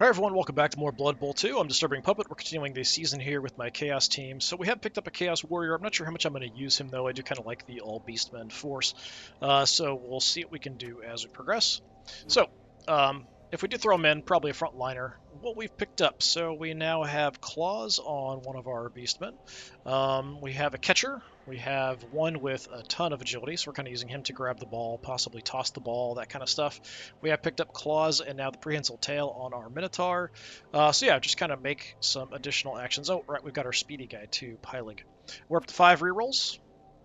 Hi everyone, welcome back to more Blood Bowl 2. I'm DisturbingPuppet. We're continuing the season here with my Chaos team. So we have picked up a Chaos Warrior. I'm not sure how much I'm going to use him though. I do kind of like the all Beastmen force. So we'll see what we can do as we progress. So, if we do throw him in, probably a frontliner. What we've picked up, so we now have claws on one of our Beastmen. We have a catcher. We have one with a ton of agility, so we're kind of using him to grab the ball, possibly toss the ball, that kind of stuff. We have picked up claws and now the prehensile tail on our Minotaur. So yeah, just kind of make some additional actions. Oh, right, we've got our speedy guy too, piling. We're up to 5 rerolls.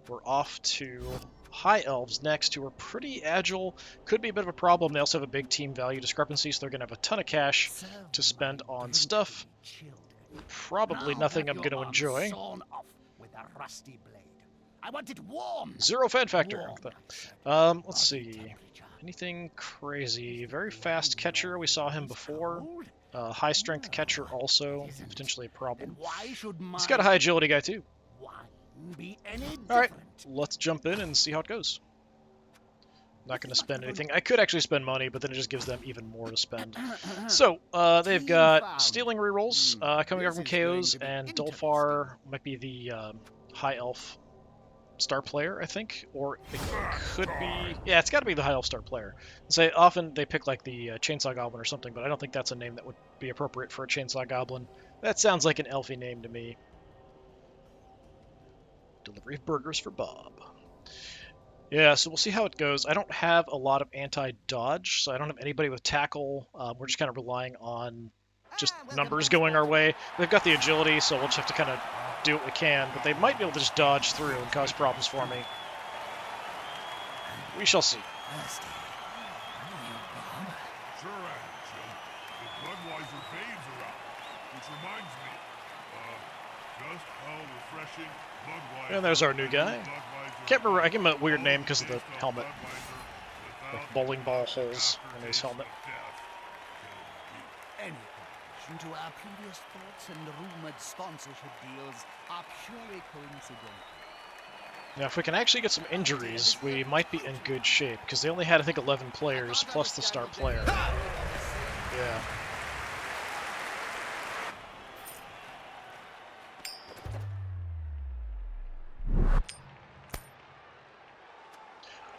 We're off to High Elves next, who are pretty agile. Could be a bit of a problem. They also have a big team value discrepancy, so they're going to have a ton of cash to spend on stuff. Probably nothing I'm going to enjoy. I want it warm. 0 fan factor. Let's see. Anything crazy? Very fast catcher. We saw him before. High strength catcher also potentially a problem. He's got a high agility guy too. Alright, let's jump in and see how it goes. Not going to spend anything. I could actually spend money, but then it just gives them even more to spend. So, they've got stealing rerolls coming up from KOs, and Dolfar might be the high elf star player, I think, or it could be... Yeah, it's got to be the high elf star player. Say often they pick like the Chainsaw Goblin or something, but I don't think that's a name that would be appropriate for a Chainsaw Goblin. That sounds like an elfy name to me. Delivery of burgers for Bob. Yeah, so we'll see how it goes. I don't have a lot of anti-dodge, so I don't have anybody with tackle. We're just kind of relying on just numbers going our way. They've got the agility, so we'll just have to kind of do what we can, but they might be able to just dodge through and cause problems for me. We shall see. And there's our new guy. Can't remember, I give him a weird name because of the helmet. Like bowling ball holes in his helmet. Any connection to our previous thoughts and rumored sponsorship deals are purely coincidental. Now, if we can actually get some injuries, we might be in good shape, because they only had, I think, 11 players, plus the star player. Yeah.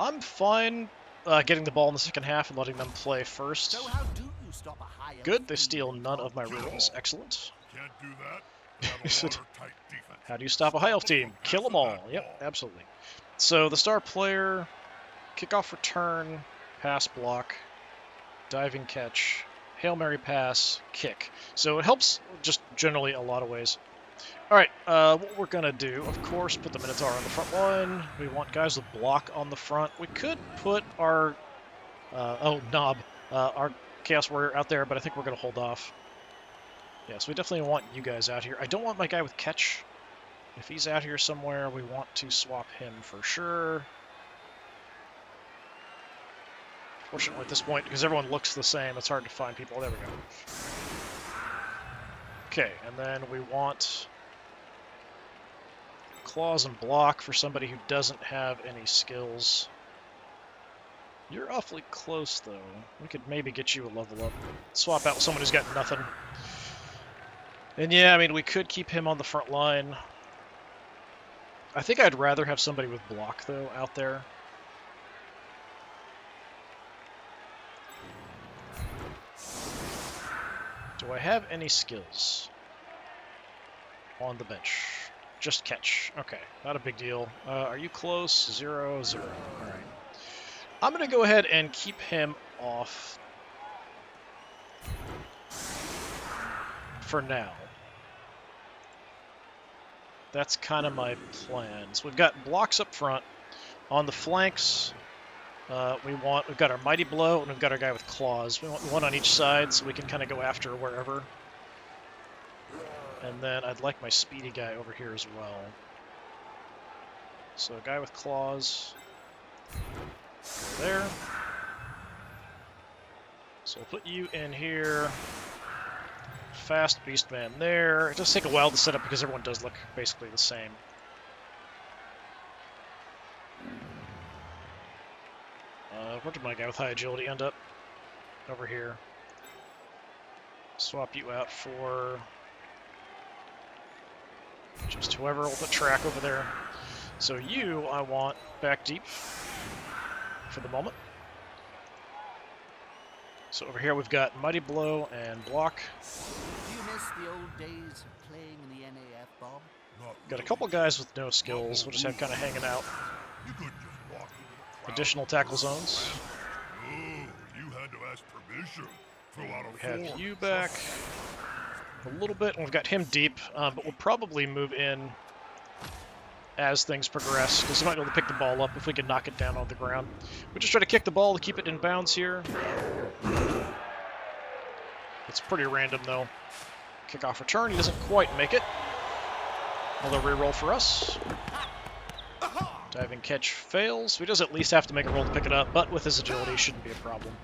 I'm fine getting the ball in the second half and letting them play first. So how do you stop a high Good, they steal none of my rerolls. Excellent. Can't do that. How do you stop a high elf team? Kill them all. Yep, absolutely. So the star player, kickoff return, pass block, diving catch, Hail Mary pass, kick. So it helps just generally a lot of ways. Alright, what we're going to do, of course, put the Minotaur on the front line. We want guys with block on the front. We could put our, our Chaos Warrior out there, but I think we're going to hold off. Yeah, so we definitely want you guys out here. I don't want my guy with catch. If he's out here somewhere, we want to swap him for sure. Fortunately at this point, because everyone looks the same, it's hard to find people. There we go. Okay, and then we want claws and block for somebody who doesn't have any skills. You're awfully close, though. We could maybe get you a level up. Swap out with someone who's got nothing. And yeah, I mean, we could keep him on the front line. I think I'd rather have somebody with block, though, out there. Do I have any skills on the bench? Just catch. Okay, not a big deal. Are you close? 0, 0. All right. I'm going to go ahead and keep him off for now. That's kind of my plan. So we've got blocks up front. On the flanks, we've got our Mighty Blow, and we've got our guy with claws. We want one on each side so we can kind of go after wherever. And then I'd like my speedy guy over here as well. So a guy with claws. There. So we'll put you in here. Fast Beastman there. It does take a while to set up because everyone does look basically the same. Where did my guy with high agility end up? Over here. Swap you out for just whoever will put track over there. So you, I want back deep for the moment. So over here we've got Mighty Blow and Block. Do you miss the old days of playing in the NAF, Bob? Not Got a really. couple guys with no skills. We'll just have kind of hanging out. You couldn't just walk into the crowd. Additional tackle zones. Oh, you had to ask permission. Throw out a We have fork. you back a little bit, and we've got him deep, but we'll probably move in as things progress, because we might be able to pick the ball up if we can knock it down on the ground. We just try to kick the ball to keep it in bounds here. It's pretty random, though. Kickoff return, he doesn't quite make it. Another reroll for us. Diving catch fails. He does at least have to make a roll to pick it up, but with his agility, shouldn't be a problem.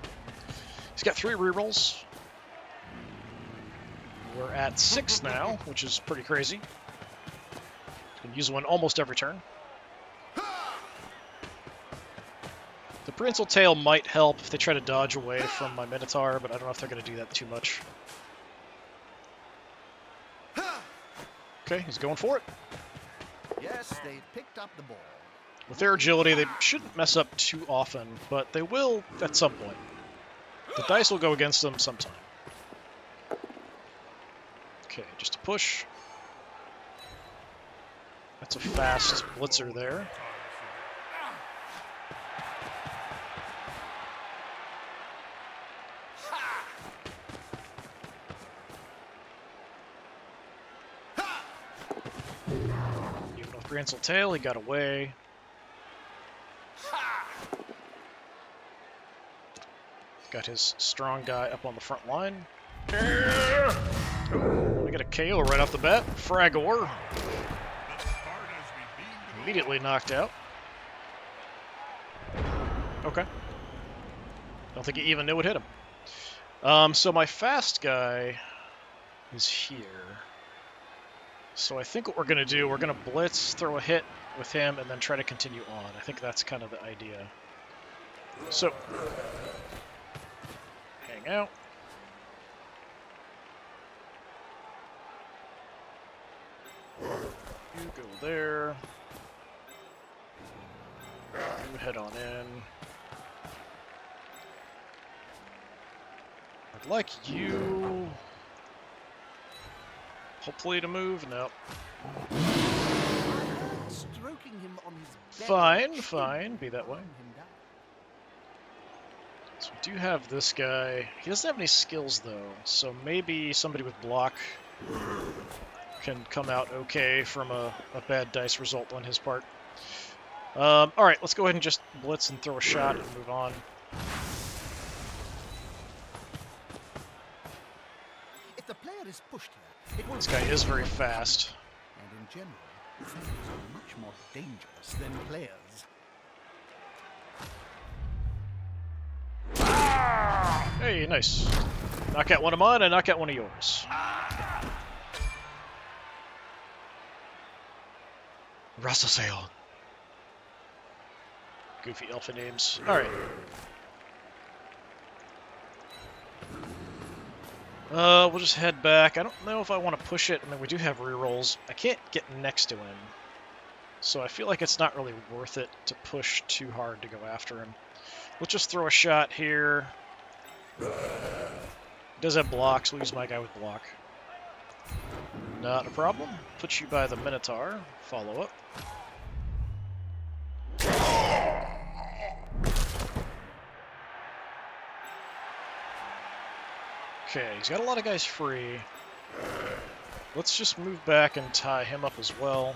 He's got 3 rerolls. We're at 6 now, which is pretty crazy. Can use one almost every turn. The prehensile tail might help if they try to dodge away from my Minotaur, but I don't know if they're going to do that too much. Okay, he's going for it. Yes, they've picked up the ball. With their agility, they shouldn't mess up too often, but they will at some point. The dice will go against them sometime. Okay, just a push. That's a fast blitzer there. Even with prehensile tail, he got away. Got his strong guy up on the front line. Oh, we got a KO right off the bat. Fragor. Immediately knocked out. Okay. Don't think he even knew what hit him. So my fast guy is here. So I think what we're going to do, we're going to blitz, throw a hit with him, and then try to continue on. I think that's kind of the idea. So, hang out. You go there. You head on in. I'd like you... hopefully to move? No. Stroking him on his belly Fine, should fine. Be that way. calm him down. So we do have this guy. He doesn't have any skills, though. So maybe somebody with block can come out okay from a bad dice result on his part. Alright, let's go ahead and just blitz and throw a shot and move on. If the player is pushed here, it will This guy is very fast. and in general, players are much more dangerous than players. Hey, nice. Knock out one of mine and knock out one of yours. Rassasail. Goofy elfin names. Alright. We'll just head back. I don't know if I want to push it. I mean, we do have rerolls. I can't get next to him. So I feel like it's not really worth it to push too hard to go after him. We'll just throw a shot here. He does have blocks. We'll use my guy with block. Not a problem. Put you by the Minotaur. Follow up. Okay, he's got a lot of guys free. Let's just move back and tie him up as well.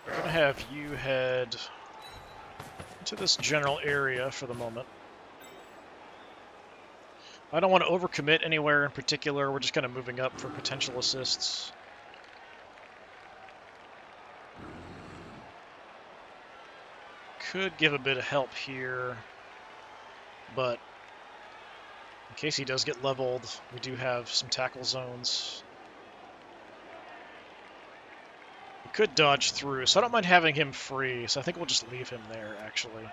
I'm gonna have you head into this general area for the moment. I don't want to overcommit anywhere in particular. We're just kind of moving up for potential assists. Could give a bit of help here, but in case he does get leveled, we do have some tackle zones. We could dodge through, so I don't mind having him free, so I think we'll just leave him there, actually.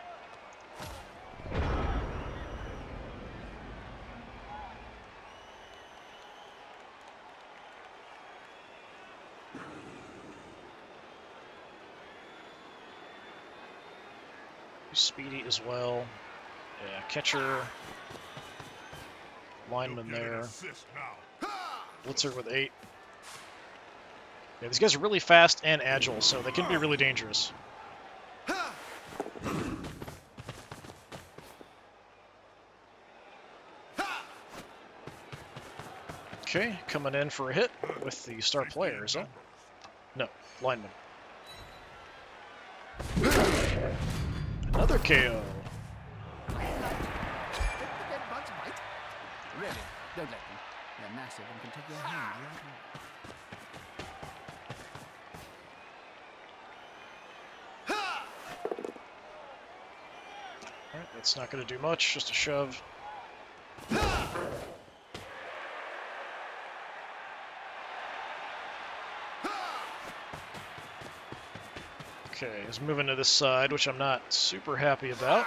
Speedy as well. Yeah, catcher. Lineman You'll get an there. assist now. Blitzer with 8. Yeah, these guys are really fast and agile, so they can be really dangerous. Okay, coming in for a hit with the star player, is that? No, lineman. Another KO. Don't forget bugs bite. Really, don't let them. They're massive and can take your hand right off. Alright, that's not going to do much, just a shove. Okay, he's moving to this side, which I'm not super happy about.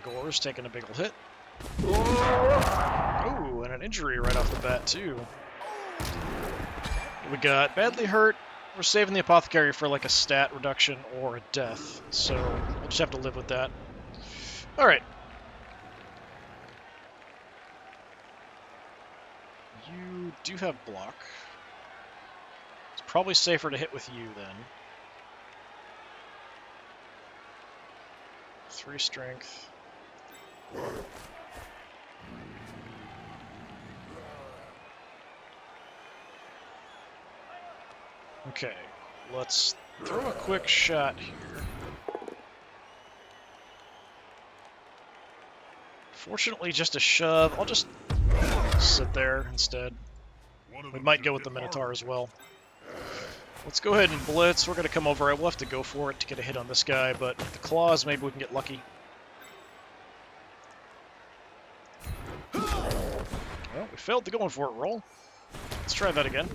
Gors taking a big ol' hit. Oh, and an injury right off the bat, too. We got badly hurt. We're saving the apothecary for like a stat reduction or a death, so we'll just have to live with that. Alright. You do have block. It's probably safer to hit with you then. 3 strength. Okay, let's throw a quick shot here. Fortunately, just a shove. I'll just sit there instead. We might go with the Minotaur as well. Let's go ahead and blitz. We're going to come over. We'll have to go for it to get a hit on this guy, but with the claws, maybe we can get lucky. Well, we failed the going for it roll. Let's try that again.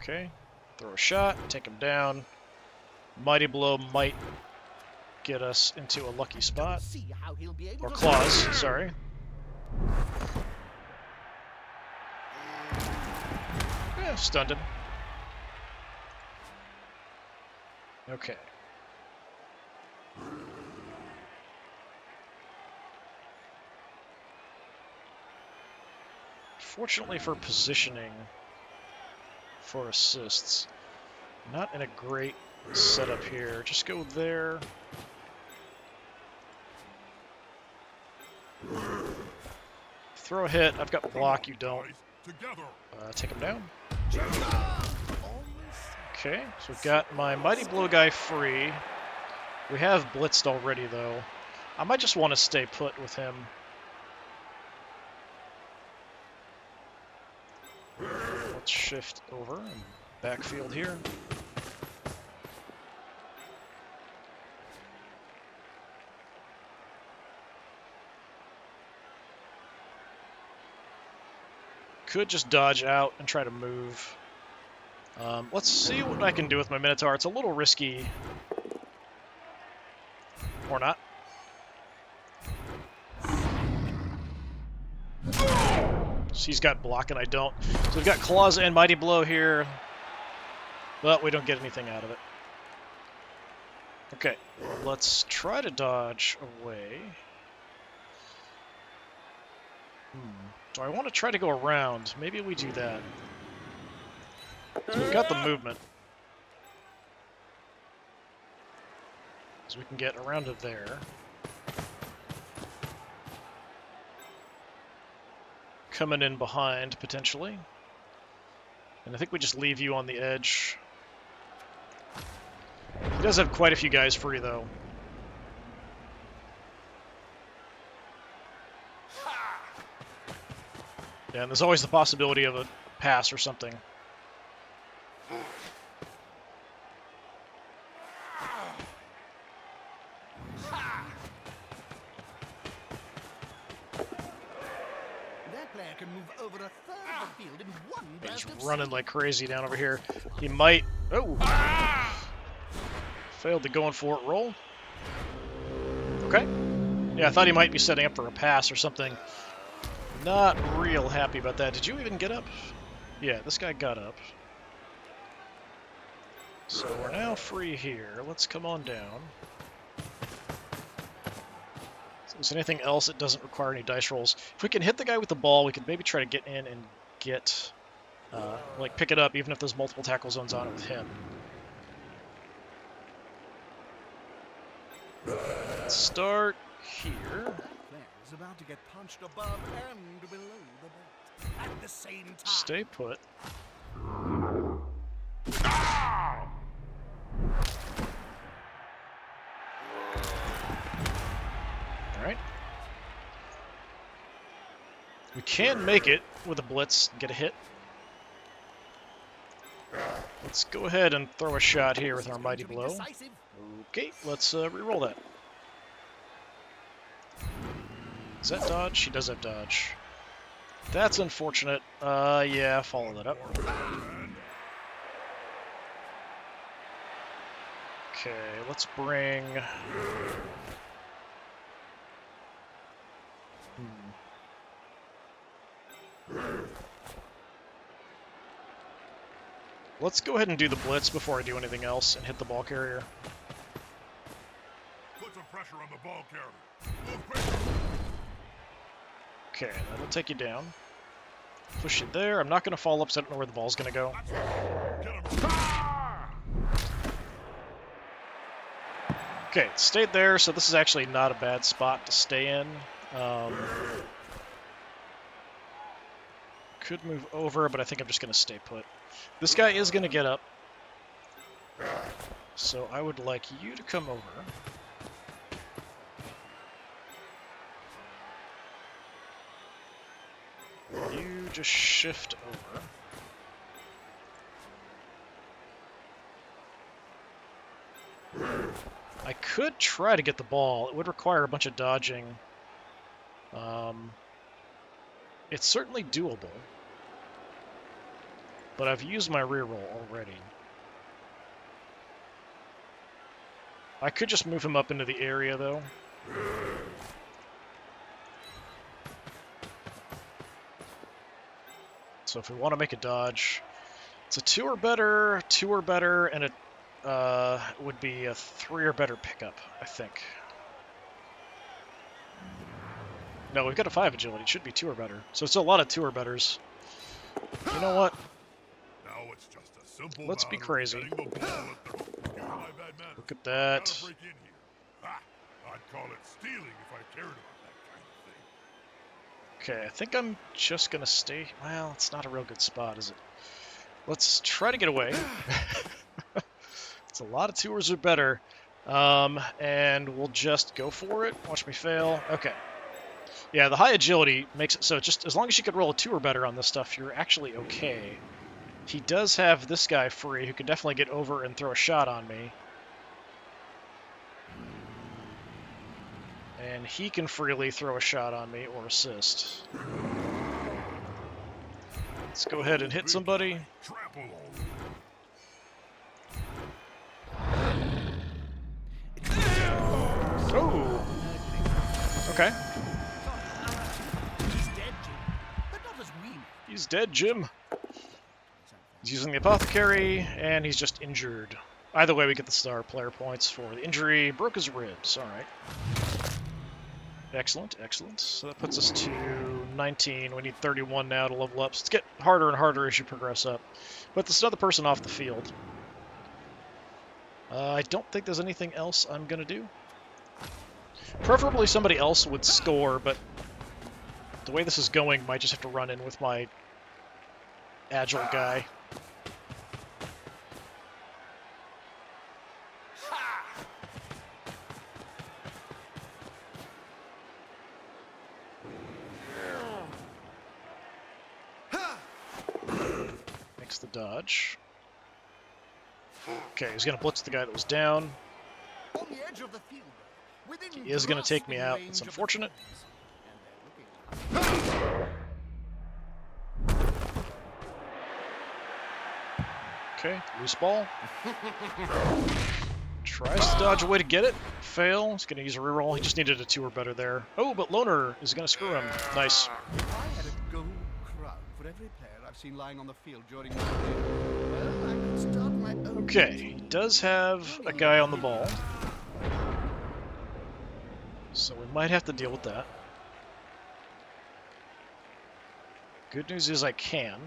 Okay, throw a shot, take him down. Mighty Blow might get us into a lucky spot. See how he'll be able Or to claws, sorry. Yeah, stunned him. Okay. Fortunately for positioning for assists, not in a great setup here. Just go there. Throw a hit. I've got block, you don't. Take him down. Okay, so we've got my Mighty Blow guy free. We have blitzed already, though. I might just want to stay put with him. Let's shift over and backfield here. Could just dodge out and try to move. Let's see what I can do with my Minotaur. It's a little risky. Or not. So he's got block and I don't. So we've got Claws and Mighty Blow here. But we don't get anything out of it. Okay, let's try to dodge away. Do I want to try to go around? Maybe we do that. So we've got the movement. So we can get around to there. Coming in behind, potentially. And I think we just leave you on the edge. He does have quite a few guys free, though. Yeah, and there's always the possibility of a pass or something. That player can move over a third of the field in one burst He's of running speed. like crazy down over here. He might... Oh! Failed the going for it roll. Okay. Yeah, I thought he might be setting up for a pass or something. Not real happy about that. Did you even get up? Yeah, this guy got up. So we're now free here. Let's come on down. So is there anything else that doesn't require any dice rolls? If we can hit the guy with the ball, we could maybe try to get in and get, like, pick it up, even if there's multiple tackle zones on it with him. Let's start here. Players about to get punched above and below the belt at the same time. Stay put. Alright. We can make it with a blitz and get a hit. Let's go ahead and throw a shot here with our mighty blow. Okay, let's re-roll that. Is that dodge? He does have dodge. That's unfortunate. Yeah, follow that up. Okay, let's bring... Let's go ahead and do the blitz before I do anything else and hit the ball carrier. Put some pressure on the ball carrier. Move quick. Okay, that'll take you down. Push it there. I'm not going to fall up, so I don't know where the ball's going to go. Get him. Okay, it stayed there, so this is actually not a bad spot to stay in. Could move over, but I think I'm just going to stay put. This guy is going to get up, so I would like you to come over. You just shift over. I could try to get the ball. It would require a bunch of dodging. It's certainly doable. But I've used my reroll already. I could just move him up into the area, though. So if we want to make a dodge, it's a 2 or better, and it would be a 3 or better pickup, I think. No, we've got a 5 agility. It should be 2 or better. So it's a lot of 2 or betters. You know what? Now it's just a simple Let's be matter of crazy. getting the ball at the- Excuse my bad manners. Look at that. Gotta break in here. Ha! I'd call it stealing if I cared about that kind of thing. Okay, I think I'm just going to stay... Well, it's not a real good spot, is it? Let's try to get away. It's a lot of 2ers or better. And we'll just go for it. Watch me fail. Okay. Yeah, the high agility makes it so just as long as you could roll a 2 or better on this stuff, you're actually okay. He does have this guy free who can definitely get over and throw a shot on me. And he can freely throw a shot on me or assist. Let's go ahead and hit somebody. Trample all. Oh! Okay. He's dead, Jim. But not as we know. He's dead, Jim. He's using the apothecary, and he's just injured. Either way, we get the star player points for the injury. Broke his ribs. All right. Excellent, excellent. So that puts us to 19. We need 31 now to level up. So it's getting harder and harder as you progress up. But there's another person off the field. I don't think there's anything else I'm going to do. Preferably somebody else would score, but the way this is going, might just have to run in with my agile guy. Makes the dodge. Okay, he's going to blitz the guy that was down. On the edge of the field, within He is going to take me out. grasping It's range of unfortunate. the and they're looking. Okay, loose ball. Tries to dodge away to get it. Fail. He's going to use a reroll. He just needed a 2 or better there. Oh, but Loner is going to screw him. Nice. I had a gold crown for every player I've seen lying on the field during my day. Well, I could start my own. Okay, he does have a guy on the ball. So we might have to deal with that. Good news is I can.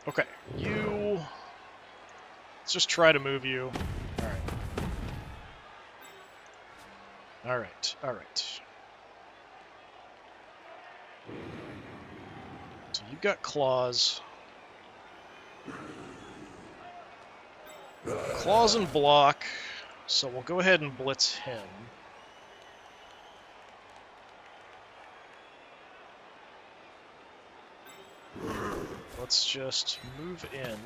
Okay, you... Let's just try to move you. Alright. Alright, alright. So you've got claws. Claws and block. So we'll go ahead and blitz him. Let's just move in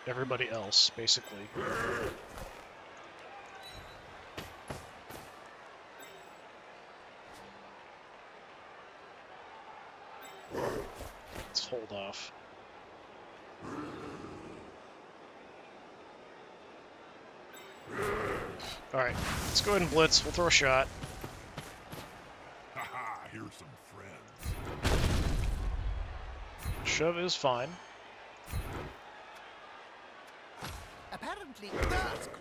everybody else, basically. Let's hold off. Alright, let's go ahead and blitz. We'll throw a shot. Haha, here's some friends. Shove is fine. Apparently,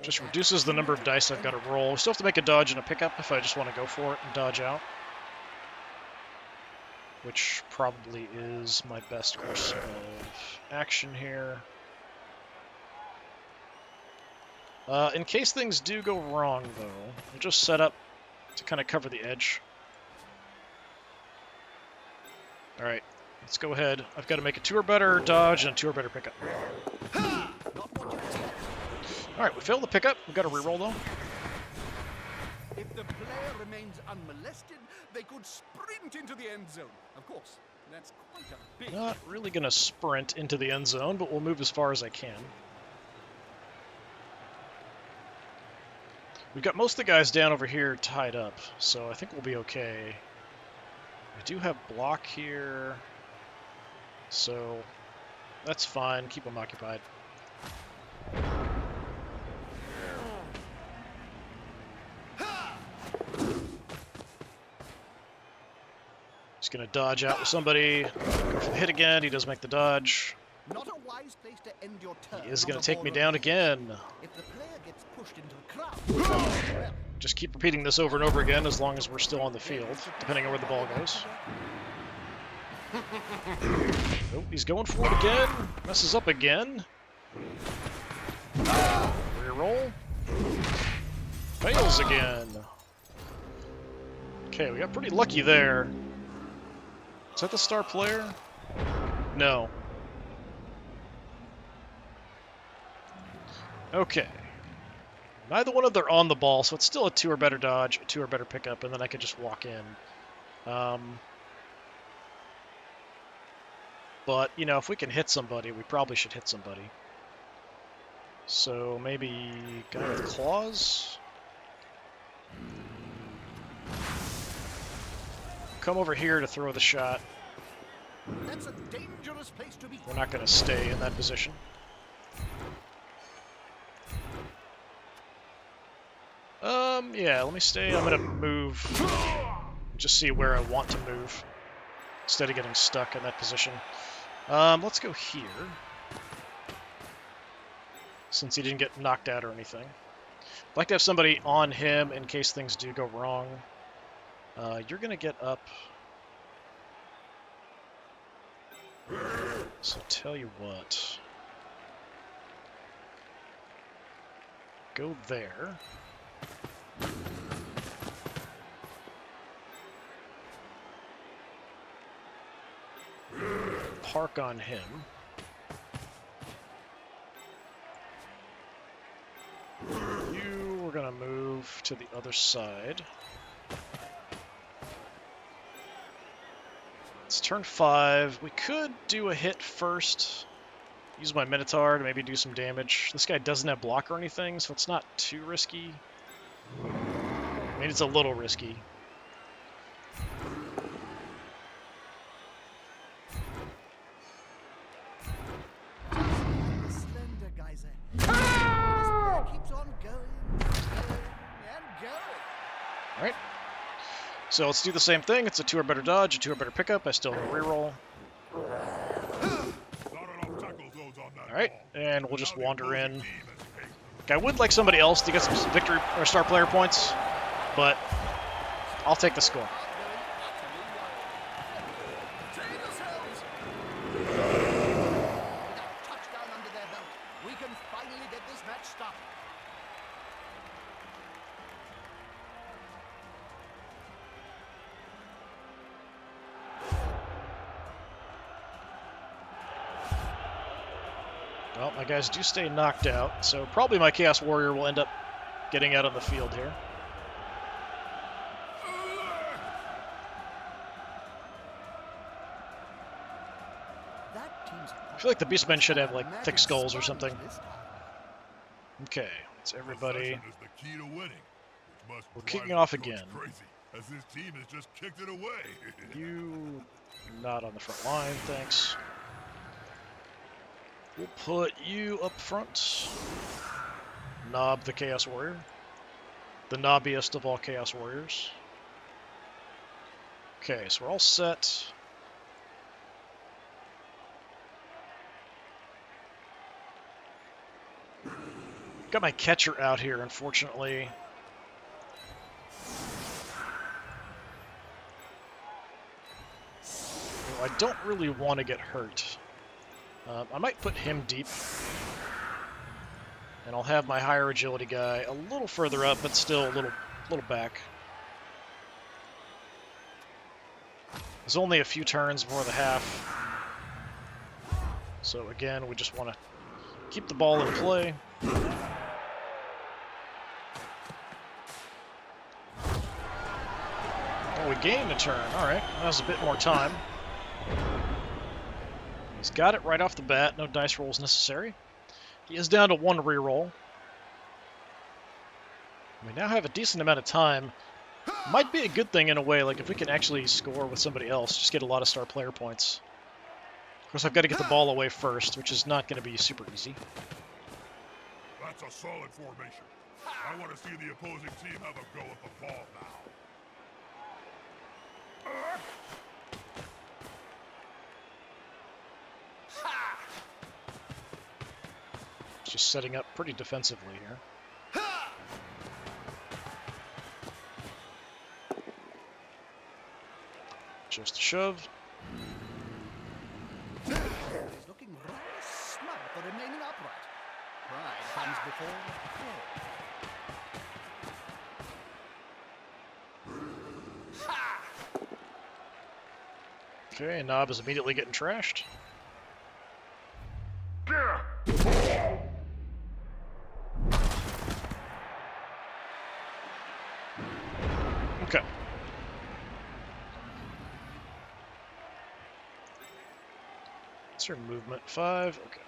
Just reduces the number of dice I've got to roll. We still have to make a dodge and a pickup if I just want to go for it and dodge out. Which probably is my best course of action here. In case things do go wrong, though, we'll just set up to kind of cover the edge. Alright, let's go ahead. I've got to make a 2 or better dodge and a 2 or better pickup. Alright, we failed the pickup. We've got to reroll, though. if the player remains unmolested, they could sprint into the end zone. Of course, that's quite a big... Not really going to sprint into the end zone, but we'll move as far as I can. We've got most of the guys down over here tied up, so I think we'll be okay. I do have block here, so that's fine. Keep them occupied. Just going to dodge out with somebody. Go for the hit again. He does make the dodge. Not a wise place to end your turn. He is going on to the take me ball down of- again. If the player gets pushed into the crowd, well, Just keep repeating this over and over again as long as we're still on the field, depending on where the ball goes. Oh, he's going for it again. Messes up again. Reroll. Fails again. Okay, we got pretty lucky there. Is that the star player? No. Okay. Neither one of them are on the ball, so it's still a 2 or better dodge, a 2 or better pickup, and then I could just walk in. But, you know, if we can hit somebody, we probably should hit somebody. So maybe guy with claws? Come over here to throw the shot. that's a dangerous place to be. We're not going to stay in that position. Yeah, let me stay. I'm going to move. Just see where I want to move. Instead of getting stuck in that position. Let's go here. Since he didn't get knocked out or anything. I'd like to have somebody on him in case things do go wrong. You're going to get up. So tell you what. Go there. Park on him. You were gonna move to the other side. It's turn 5. We could do a hit first. Use my Minotaur to maybe do some damage. This guy doesn't have block or anything, so it's not too risky. I mean, it's a little risky. The slender guy So let's do the same thing. It's a 2 or better dodge, a 2 or better pickup. I still have a reroll. Not enough tackle zones on that Alright, ball. and we'll just Now the wander opposing in. team has taken I would like somebody else to get some victory or star player points, but I'll take the score. Contain yourselves! With a touchdown under their belt, we can finally get this match started. Well, my guys do stay knocked out, so probably my Chaos Warrior will end up getting out on the field here. That team's I feel like the Beastmen should have, like, thick skulls or something. This time. Okay, it's everybody. Possession is the key to winning, which must We're drive kicking the off coach again. crazy, as his team has just kicked it away. You not on the front line, thanks. We'll put you up front. Knob the Chaos Warrior. The knobbiest of all Chaos Warriors. Okay, so we're all set. Got my catcher out here, unfortunately. Well, I don't really want to get hurt. I might put him deep. And I'll have my higher agility guy a little further up, but still a little back. There's only a few turns before the half. So again, we just want to keep the ball in play. Oh, we gained a turn. All right, that was a bit more time. He's got it right off the bat. No dice rolls necessary. He is down to 1 reroll. We now have a decent amount of time. Might be a good thing in a way, like if we can actually score with somebody else, just get a lot of star player points. Of course, I've got to get the ball away first, which is not going to be super easy. That's a solid formation. I want to see the opposing team have a go at the ball now. Just setting up pretty defensively here. Just a shove. He's looking rather smug for remaining upright. Pride comes before the fall. Okay, Knob is immediately getting trashed. Okay. What's your movement? 5? Okay.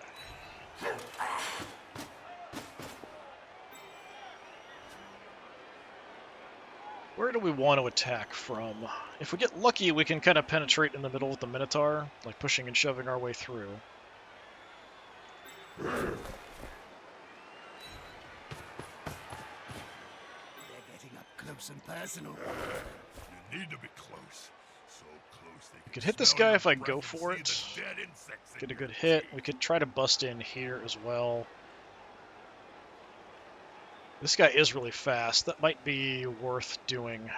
Where do we want to attack from? If we get lucky, we can kind of penetrate in the middle with the Minotaur, like pushing and shoving our way through. They're getting up close and personal. You need to be close. So close they We could hit this guy if I go for it. Get a good hit. We could try to bust in here as well. This guy is really fast. That might be worth doing.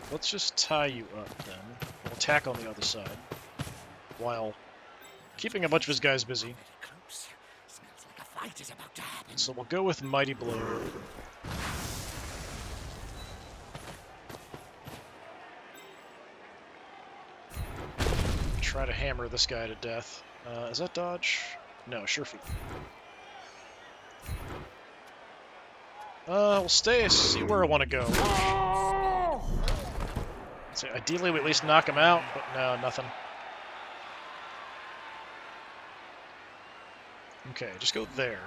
Let's just tie you up then. We'll attack on the other side while keeping a bunch of his guys busy. Close. Smells like a fight is about to happen. So we'll go with Mighty Blow. Try to hammer this guy to death. Is that dodge? No, sure feet. We'll stay, see where I want to go. So ideally, we at least knock him out, but no, nothing. Okay, just go there.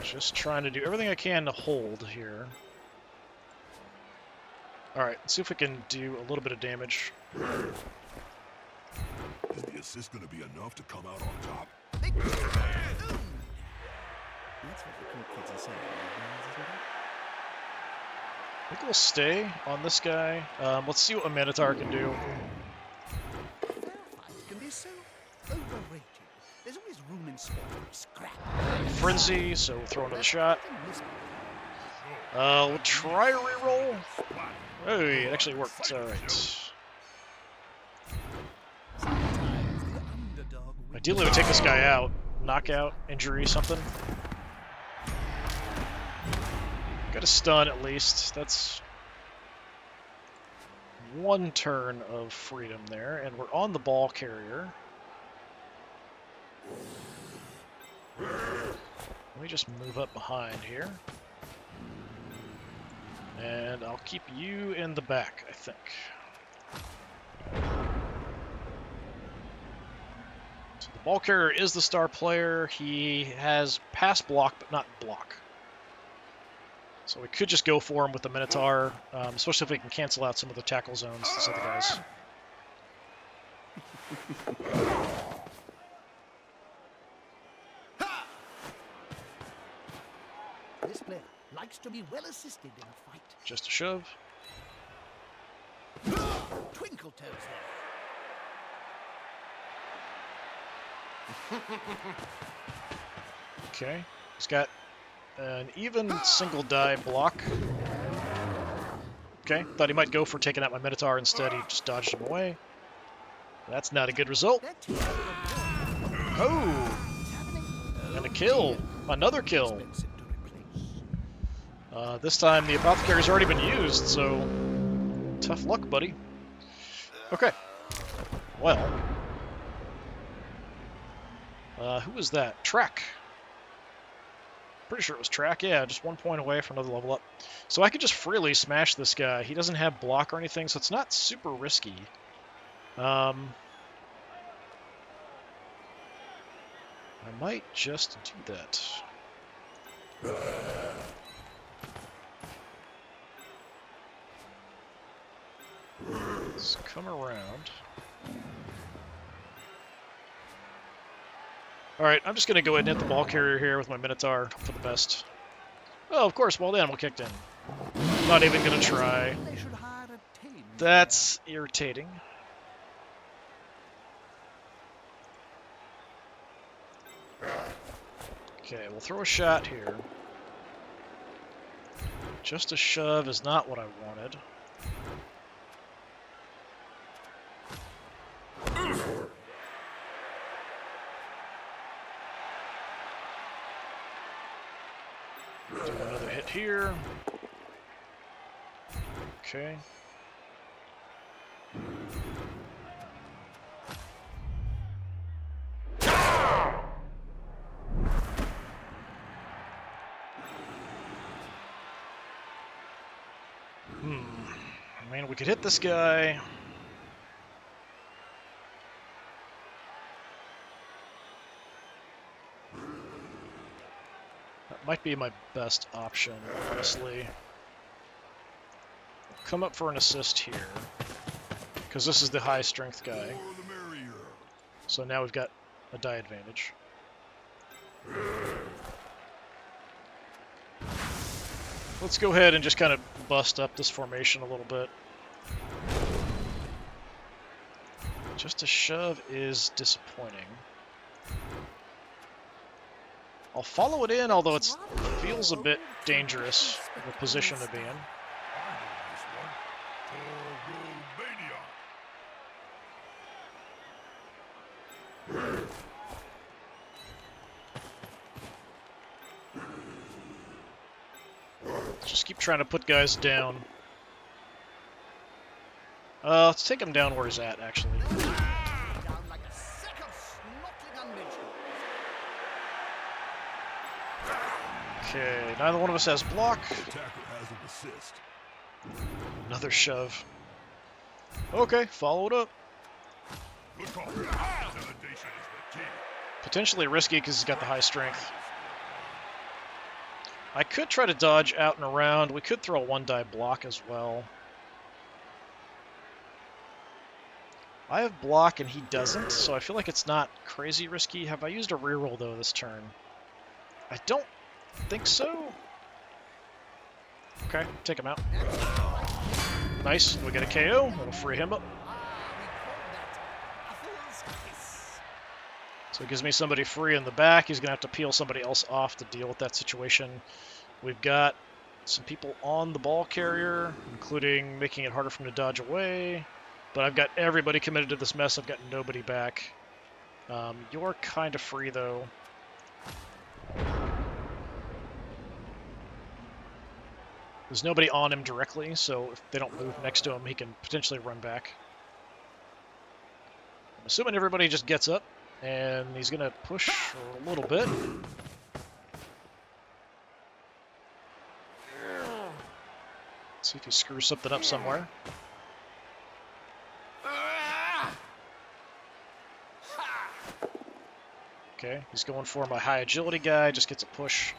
Just trying to do everything I can to hold here. Alright, let's see if we can do a little bit of damage. Is the assist going to be enough to come out on top? That's what the cool kids are saying, isn't it? I think we'll stay on this guy. Let's see what a Minotaur can do. Fair fights can be so overrated. There's always room in sport for scrap. Frenzy, so we'll throw another shot. We'll try a reroll. Hey, it actually worked. Alright. Ideally, we take this guy out. Knockout, injury, something. Got a stun at least. That's one turn of freedom there, and we're on the ball carrier. Let me just move up behind here. And I'll keep you in the back, I think. So the ball carrier is the star player. He has pass block, but not block. So we could just go for him with the Minotaur, especially if we can cancel out some of the tackle zones, these other guys. This player likes to be well assisted in a fight. Just a shove. Twinkle toes there. Okay. He's got an even single die block. Okay, thought he might go for taking out my Minotaur instead. He just dodged him away. That's not a good result. Oh! And a kill. Another kill. This time the Apothecary's already been used, so tough luck, buddy. Okay. Well. Who was that? Track. Pretty sure it was Track. Yeah, just 1 point away from another level up. So I could just freely smash this guy. He doesn't have block or anything, so it's not super risky. I might just do that. Let's come around. Alright, I'm just going to go ahead and hit the ball carrier here with my Minotaur. Hope for the best. Oh, of course, wild animal kicked in. Not even going to try. That's irritating. Okay, we'll throw a shot here. Just a shove is not what I wanted. Do another hit here. Okay. I mean, we could hit this guy. That might be my best option, honestly. Come up for an assist here, because this is the high strength guy. So now we've got a die advantage. Let's go ahead and just kind of bust up this formation a little bit. Just a shove is disappointing. I'll follow it in, although it feels a bit dangerous of a position to be in. Just keep trying to put guys down. Let's take him down where he's at, actually. Okay, neither one of us has block. Another shove. Okay, follow it up. Potentially risky because he's got the high strength. I could try to dodge out and around. We could throw a one-die block as well. I have block and he doesn't, so I feel like it's not crazy risky. Have I used a reroll, though, this turn? I don't think so. Okay, take him out. Nice, we get a KO. That'll free him up. So it gives me somebody free in the back. He's going to have to peel somebody else off to deal with that situation. We've got some people on the ball carrier, including making it harder for him to dodge away. But I've got everybody committed to this mess. I've got nobody back. You're kind of free, though. There's nobody on him directly, so if they don't move next to him, he can potentially run back. I'm assuming everybody just gets up, and he's going to push for a little bit. See if he screws something up somewhere. Okay, he's going for my high agility guy, just gets a push.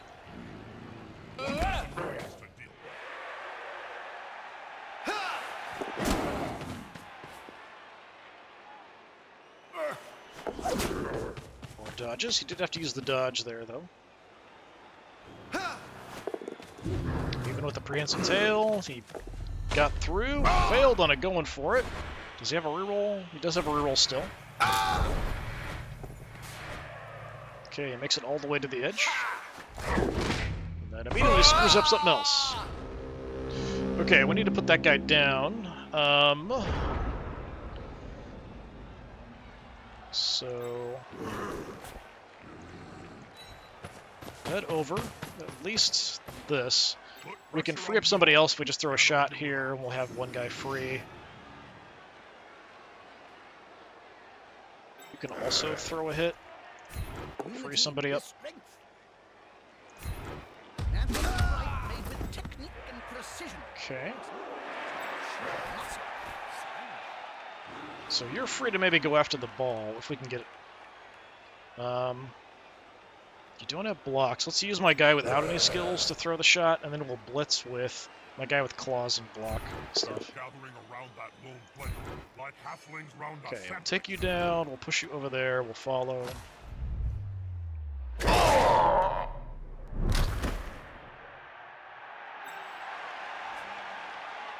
More dodges. He did have to use the dodge there, though. Even with the prehensile tail, he got through, failed on it going for it. Does he have a reroll? He does have a reroll still. Okay, he makes it all the way to the edge. And then immediately screws up something else. Okay, we need to put that guy down. So head over, at least this. We can free up somebody else if we just throw a shot here, and we'll have one guy free. You can also throw a hit, free somebody up. Okay. So you're free to maybe go after the ball if we can get it. You don't have blocks. Let's use my guy without any skills to throw the shot, and then we'll blitz with my guy with claws and block stuff. Okay, we'll take you down. We'll push you over there. We'll follow.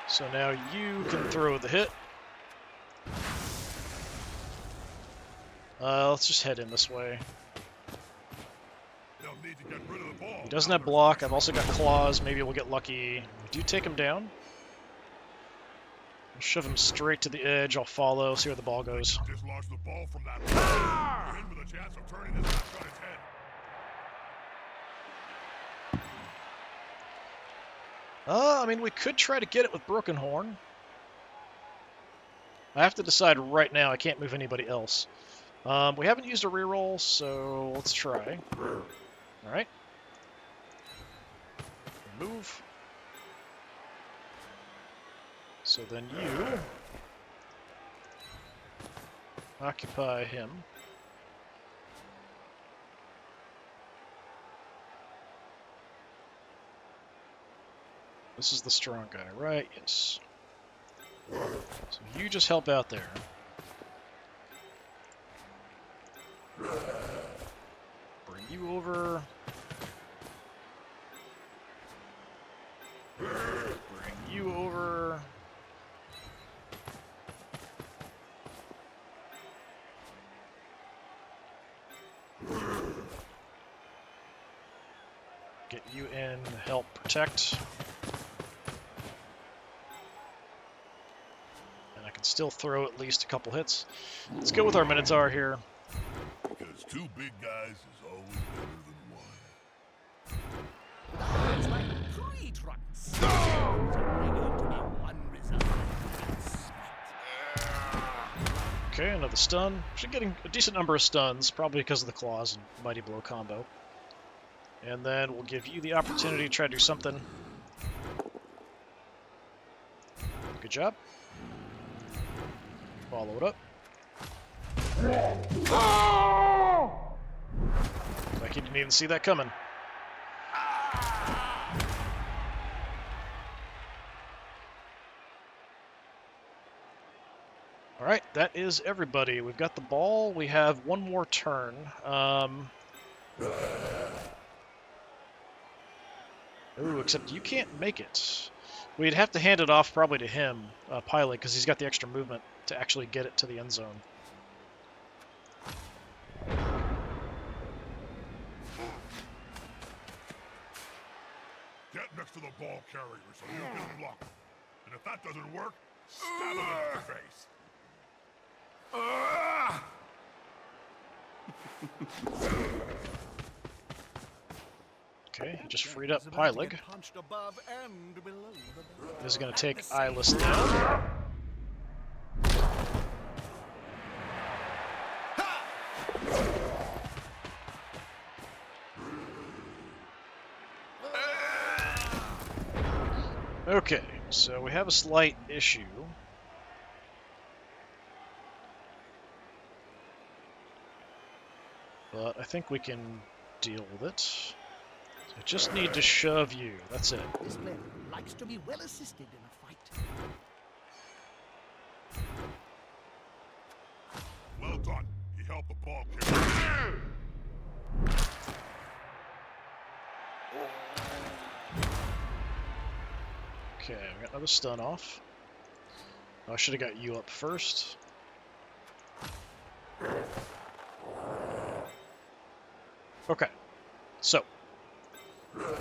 So now you can throw the hit. Let's just head in this way. He doesn't have block. I've also got claws. Maybe we'll get lucky. We do take him down. We'll shove him straight to the edge. I'll follow, see where the ball goes. Dislodge the ball from that ball. In with a chance of turning this back on its head. I mean, we could try to get it with Broken Horn. I have to decide right now. I can't move anybody else. We haven't used a reroll, so let's try. All right. Move. So then you occupy him. This is the strong guy, right? Yes. So you just help out there. Bring you over. Bring you over. Get you in, help protect. And I can still throw at least a couple hits. Let's go with our Minotaur here. Because two big guys is always better than one. That's like 3 trucks. Okay, another stun. Actually getting a decent number of stuns, probably because of the claws and Mighty Blow combo. And then we'll give you the opportunity to try to do something. Good job. Follow it up. Like you didn't even see that coming. All right, that is everybody. We've got the ball. We have one more turn. Ooh, except you can't make it. We'd have to hand it off probably to him, Pilot, because he's got the extra movement to actually get it to the end zone. Get next to the ball carrier so you can block him. And if that doesn't work, stab him in the face. Okay, he just freed up Pylig. This is going to take Eyeless down. Okay, so we have a slight issue. But I think we can deal with it. So I just need to shove you. That's it. This player likes to be well assisted in a fight. Well done. He held the ball carrier. Okay, we got another stun off. Oh, I should have got you up first. Okay, so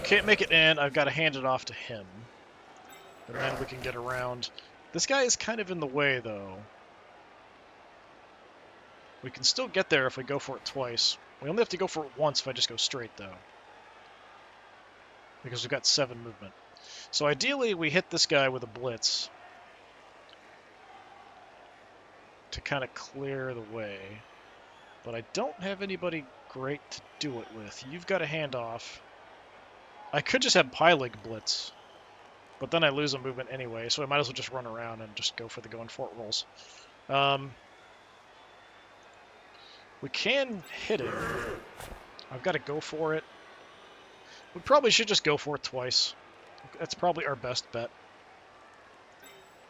can't make it in. I've got to hand it off to him, and then we can get around. This guy is kind of in the way, though. We can still get there if we go for it twice. We only have to go for it once if I just go straight, though, because we've got 7 movement. So ideally, we hit this guy with a blitz to kind of clear the way. But I don't have anybody great to do it with. You've got a handoff. I could just have Pylig blitz, but then I lose a movement anyway, so I might as well just run around and just go for the going for it rolls. We can hit it. I've got to go for it. We probably should just go for it twice. That's probably our best bet.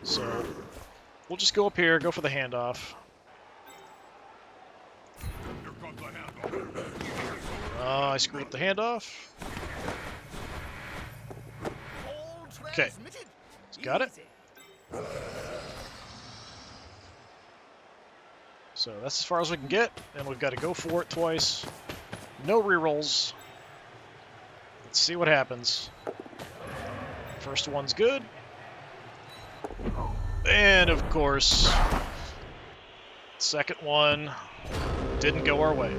So we'll just go up here, go for the handoff. Here comes the handoff. I screwed up the handoff. Okay, got it. So that's as far as we can get, and we've got to go for it twice. No rerolls. Let's see what happens. First one's good. And of course, second one didn't go our way.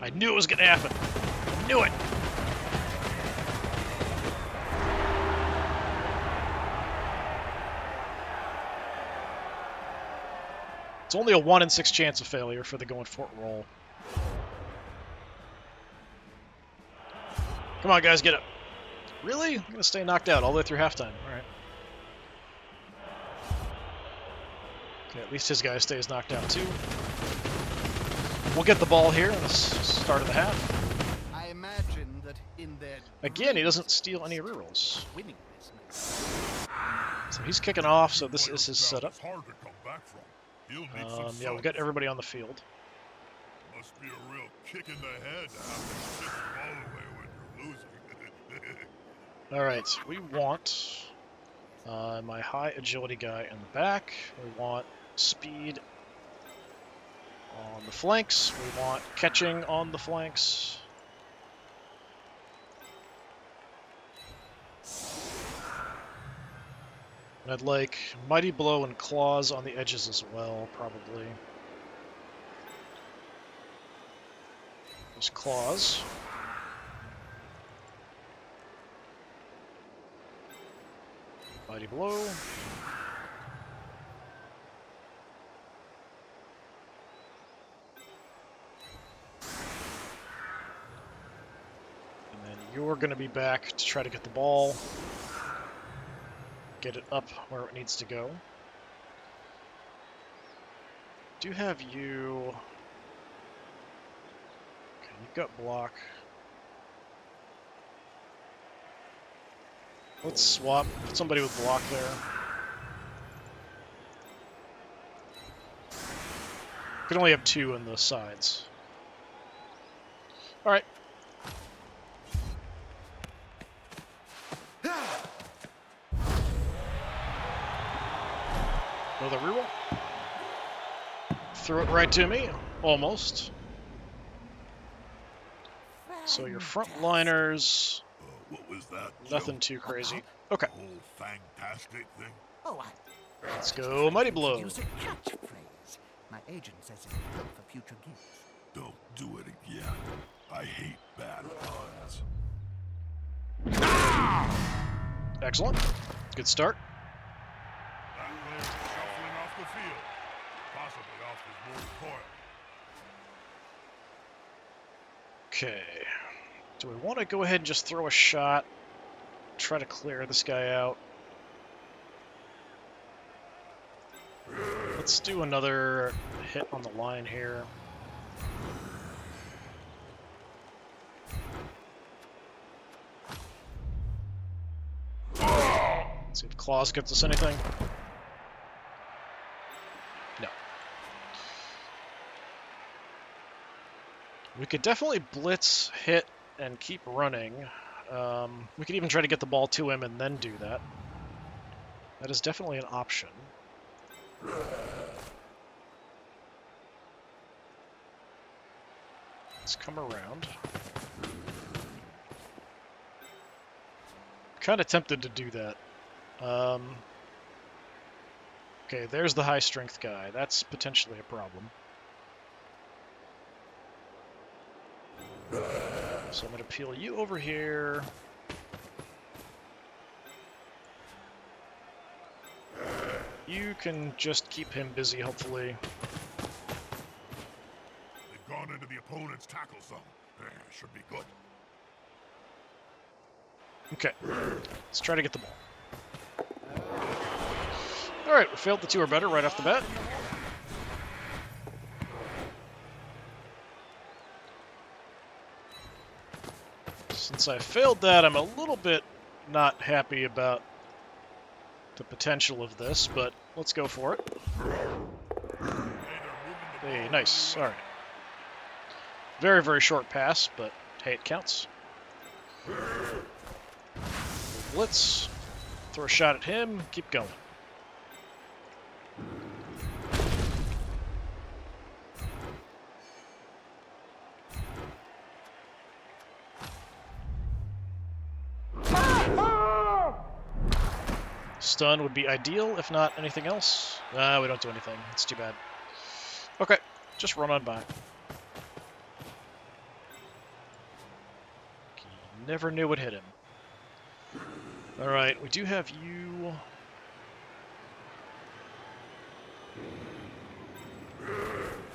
I knew it was going to happen. I knew it. It's only a 1 in 6 chance of failure for the going for it roll. Come on, guys, get up. Really? I'm going to stay knocked out all the way through halftime. All right. Okay, at least his guy stays knocked out, too. We'll get the ball here in the start of the half. I imagine that in their Again, he doesn't steal any rerolls. winning this match. So he's kicking off, so this is his setup. It's hard to come back from. He'll need some Yeah, we've got everybody on the field. Must be a real kick in the head to have to kick the ball away when you're losing. All right, we want my high agility guy in the back. We want speed on the flanks. We want catching on the flanks. And I'd like Mighty Blow and Claws on the edges as well, probably. There's Claws. Mighty Blow. And then you're going to be back to try to get the ball. Get it up where it needs to go. Do have you... Okay, you've got block. Let's swap. Put somebody with block there. We can only have 2 on the sides. All right. Another reroll. Threw it right to me, almost. So your frontliners, What was that, nothing Joe? too crazy. Okay, The whole fantastic thing? Oh, let's go Mighty Blow. use a catchphrase. My agent says it will help for future gifts. Don't do it again. I hate bad puns. Excellent. Good start. That player's shuffling off the field. Possibly off his mortal coil. Okay. Do we want to go ahead and just throw a shot? Try to clear this guy out. Let's do another hit on the line here. Let's see if Claws gets us anything. No. We could definitely blitz, hit, and keep running. We could even try to get the ball to him and then do that. That is definitely an option. Let's come around. Kind of tempted to do that. Okay, there's the high strength guy. That's potentially a problem. So I'm going to peel you over here. You can just keep him busy, hopefully. They've gone into the opponent's tackle zone. Should be good. Okay, let's try to get the ball. Alright, we failed the 2 or better right off the bat. Since I failed that, I'm a little bit not happy about the potential of this, but let's go for it. Hey, nice. Alright. Very, very short pass, but hey, it counts. Blitz. Throw a shot at him. Keep going. Stun would be ideal, if not anything else. We don't do anything. It's too bad. Okay, just run on by. Never knew what hit him. Alright, we do have you.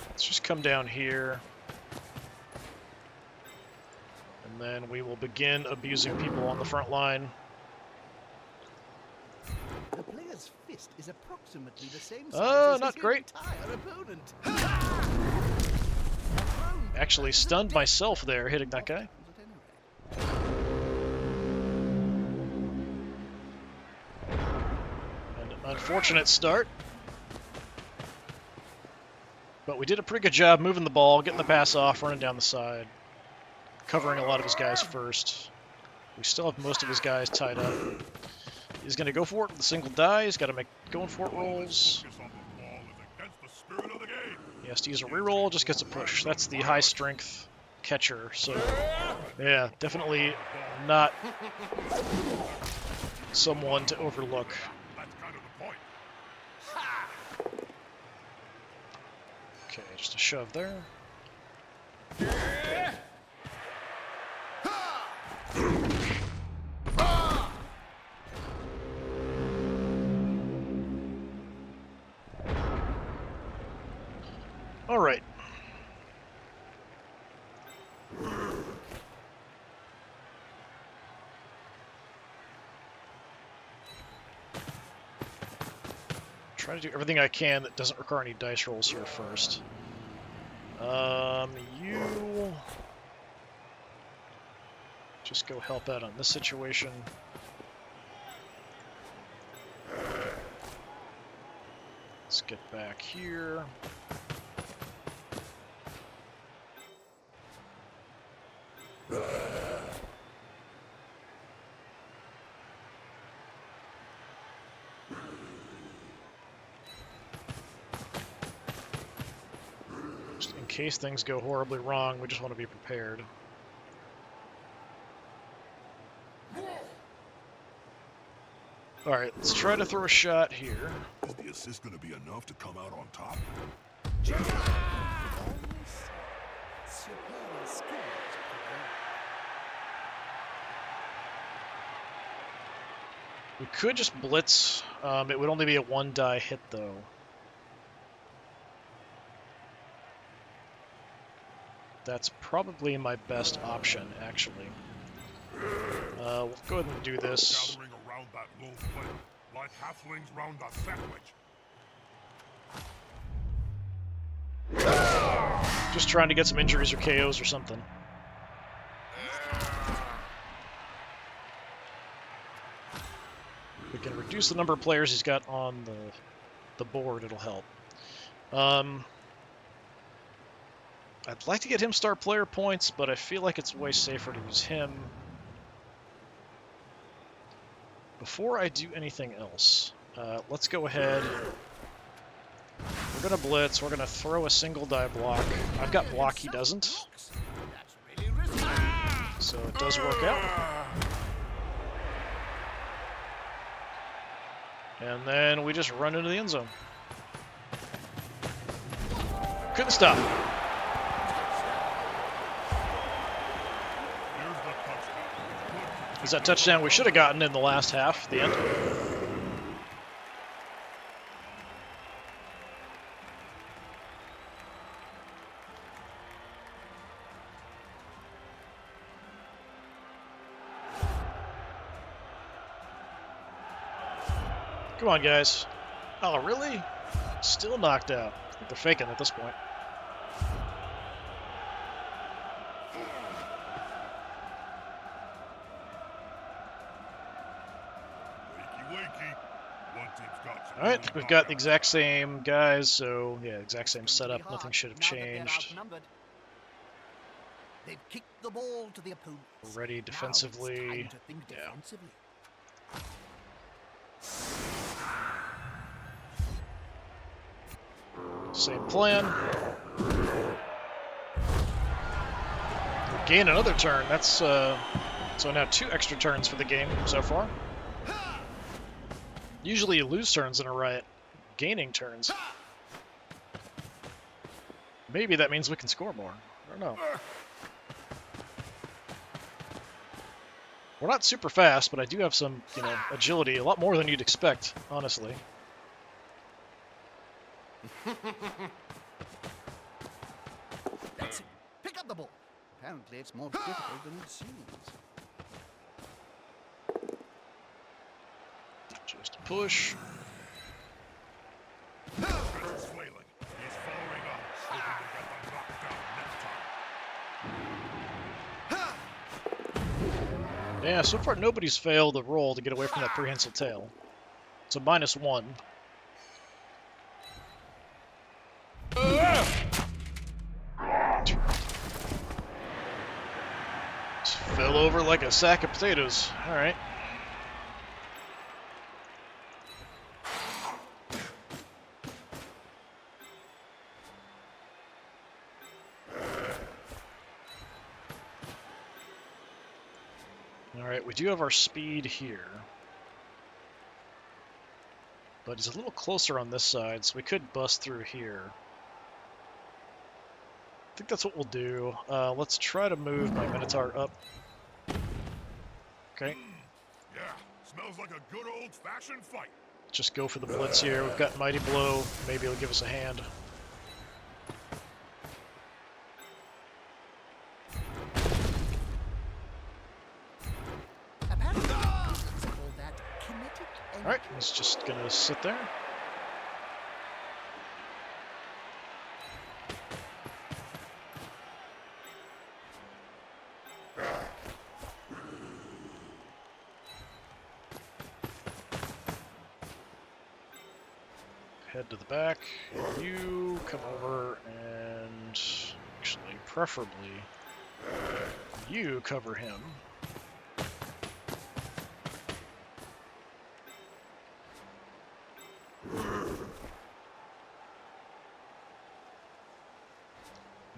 Let's just come down here. And then we will begin abusing people on the front line. The player's fist is approximately the same size as not his great. entire opponent. Actually stunned myself there, hitting that guy. An unfortunate start. But we did a pretty good job moving the ball, getting the pass off, running down the side, covering a lot of his guys first. We still have most of his guys tied up. He's going to go for it with a single die. He's got to make going for it rolls. He has to use a reroll, just gets a push. That's the high strength catcher. So, yeah, definitely not someone to overlook. Okay, just a shove there. All right. Try to do everything I can that doesn't require any dice rolls here first. You just go help out on this situation. Let's get back here. case things go horribly wrong, we just want to be prepared. Alright, let's try to throw a shot here. Is the assist going to be enough to come out on top? We could just blitz. It would only be a 1-die hit, though. That's probably my best option, actually. We'll go ahead and do this. Gathering around that low flame, like halflings round a sandwich. Just trying to get some injuries or KOs or something. We can reduce the number of players he's got on the board, it'll help. I'd like to get him star player points, but I feel like it's way safer to use him before I do anything else. Let's go ahead. We're going to blitz. We're going to throw a single die block. I've got block, he doesn't. So it does work out. And then we just run into the end zone. Couldn't stop. Is that touchdown we should have gotten in the last half, the end? Come on, guys. Oh, really? Still knocked out. I think they're faking at this point. Alright, I think we've got the exact same guys, so yeah, exact same setup. Nothing should have changed. They've kicked the ball to the opponent. We're ready defensively. Yeah. Same plan. Gain another turn. That's so now 2 extra turns for the game so far. Usually you lose turns in a riot. Gaining turns. Maybe that means we can score more. I don't know. We're not super fast, but I do have some, agility. A lot more than you'd expect, honestly. That's it. Pick up the ball. Apparently it's more difficult than it seems. Just a push. He's flailing. He's following up, hoping to get the knockdown next time. Yeah, so far nobody's failed a roll to get away from that prehensile tail. It's a -1. Just fell over like a sack of potatoes. Alright. Alright, we do have our speed here. But it's a little closer on this side, so we could bust through here. I think that's what we'll do. Let's try to move my Minotaur up. Okay. Yeah, smells like a good old-fashioned fight. Just go for the blitz here. We've got Mighty Blow. Maybe it'll give us a hand. Alright, he's just gonna sit there. Head to the back. You come over and actually, preferably, you cover him.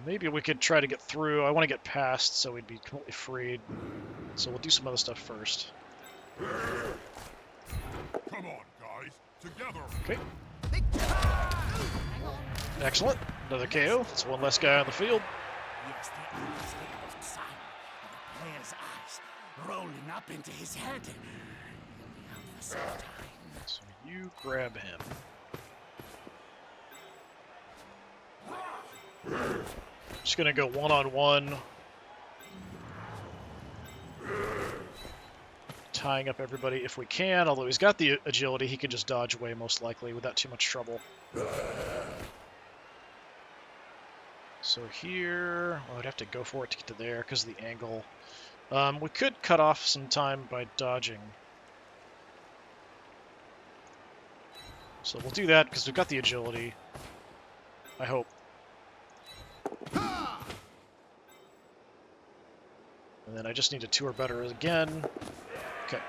Maybe we could try to get through. I want to get past so we'd be completely freed. So we'll do some other stuff first. Come on, guys. Together. Okay. Excellent. Another KO. That's one less guy on the field. Yes, the unmistakable sign of a player's eyes rolling up into his head. He'll be out for some time. So you grab him. Just gonna go one-on-one. Tying up everybody if we can, although he's got the agility, he can just dodge away most likely without too much trouble. So here, well, I'd have to go for it to get to there because of the angle. We could cut off some time by dodging. So we'll do that because we've got the agility. I hope. And then I just need a 2 or better again. Okay.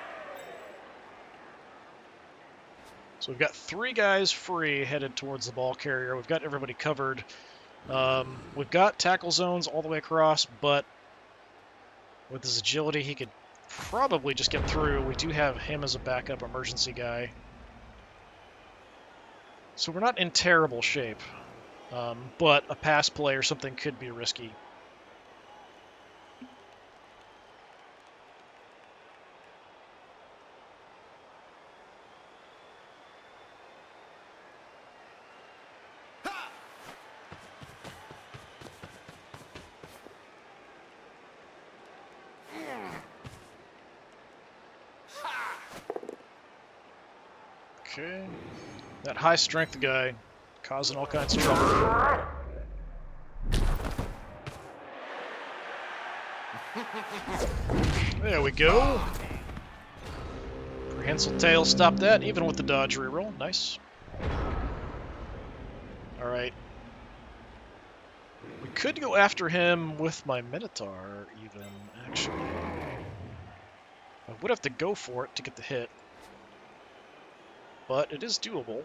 So we've got 3 guys free headed towards the ball carrier. We've got everybody covered. We've got tackle zones all the way across, but with his agility, he could probably just get through. We do have him as a backup emergency guy. So we're not in terrible shape, but a pass play or something could be risky. Okay. That high strength guy causing all kinds of trouble. There we go. Prehensile tail stopped that, even with the dodge reroll. Nice. Alright. We could go after him with my Minotaur, even, actually. I would have to go for it to get the hit. But it is doable.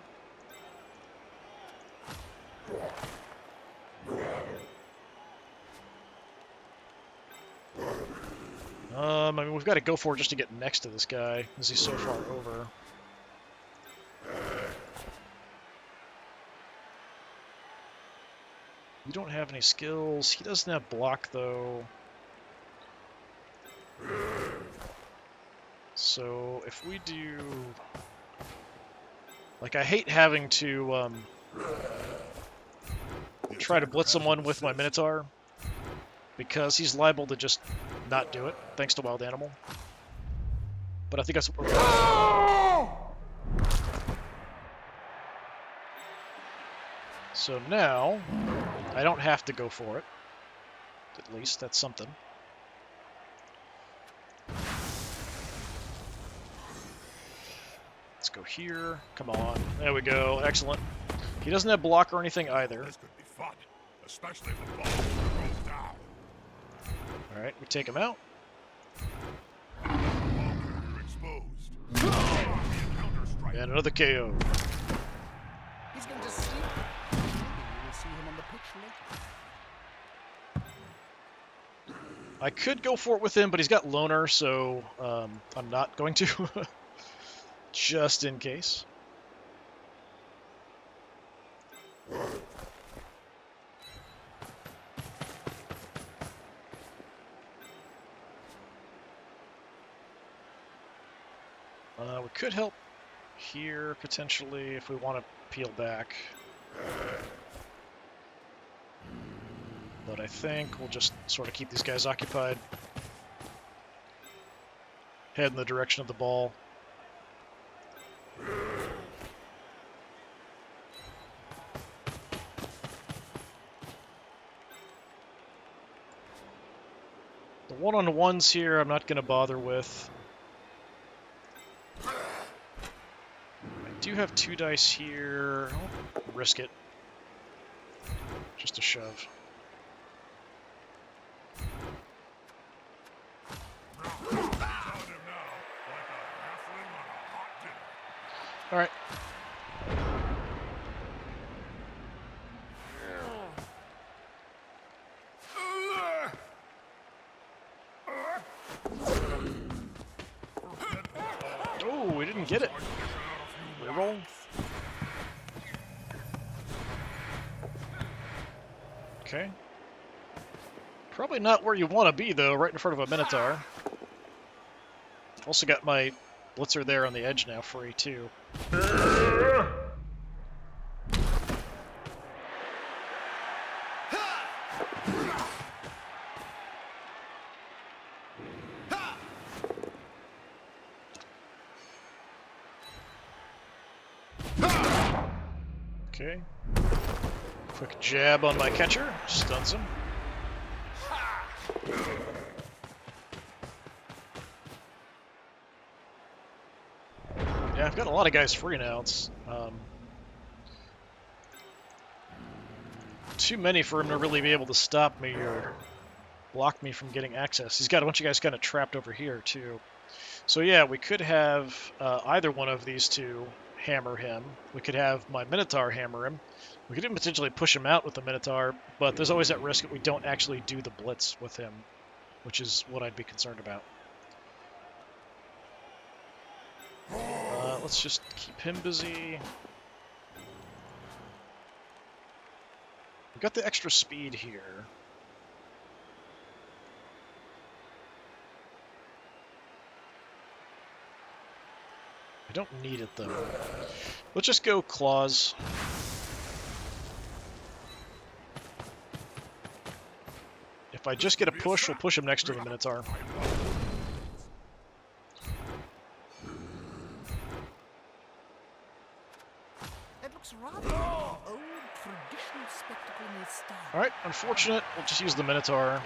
I mean, we've got to go for it just to get next to this guy, as he's so far over. We don't have any skills. He doesn't have block, though. So, if we do... Like, I hate having to try to blitz someone with my Minotaur, because he's liable to just not do it, thanks to Wild Animal. But I think that's what we're going. So now, I don't have to go for it. At least, that's something. Let's go here. Come on. There we go. Excellent. He doesn't have block or anything either. This could be fun, especially if the ball goes down. Alright, we take him out. You're exposed. And another KO. He's going to sleep. Maybe we'll see him on the pitch later. I could go for it with him, but he's got Loner, so I'm not going to. Just in case. We could help here, potentially, if we want to peel back. But I think we'll just sort of keep these guys occupied. Head in the direction of the ball. The one-on-ones here I'm not going to bother with. I do have 2 dice here. I'll risk it. Just a shove. Alright. and get it. Reroll. Okay. Probably not where you want to be, though, right in front of a Minotaur. Also got my Blitzer there on the edge now, free, too. Okay. Quick jab on my catcher. Stuns him. Yeah, I've got a lot of guys free now. It's too many for him to really be able to stop me or block me from getting access. He's got a bunch of guys kind of trapped over here, too. So yeah, we could have either one of these two hammer him. We could have my Minotaur hammer him. We could even potentially push him out with the Minotaur, but there's always that risk that we don't actually do the blitz with him, which is what I'd be concerned about. Let's just keep him busy. We've got the extra speed here. I don't need it, though. Let's just go claws. If I just get a push, we'll push him next to the Minotaur. It looks rather like an old traditional spectacle in its style. Alright, unfortunate. We'll just use the Minotaur.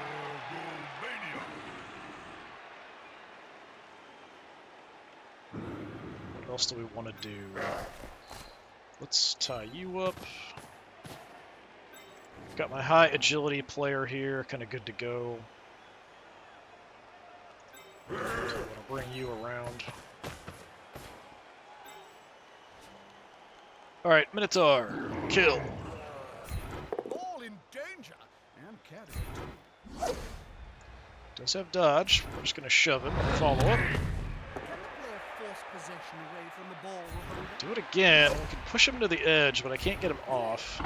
What else do we want to do? Let's tie you up. Got my high agility player here, kind of good to go. So I'm going to bring you around. Alright, Minotaur, kill. All in danger and carried. Does have dodge. We're just going to shove him and follow up. Possession away from the ball holder. Do it again. We can push him to the edge, but I can't get him off.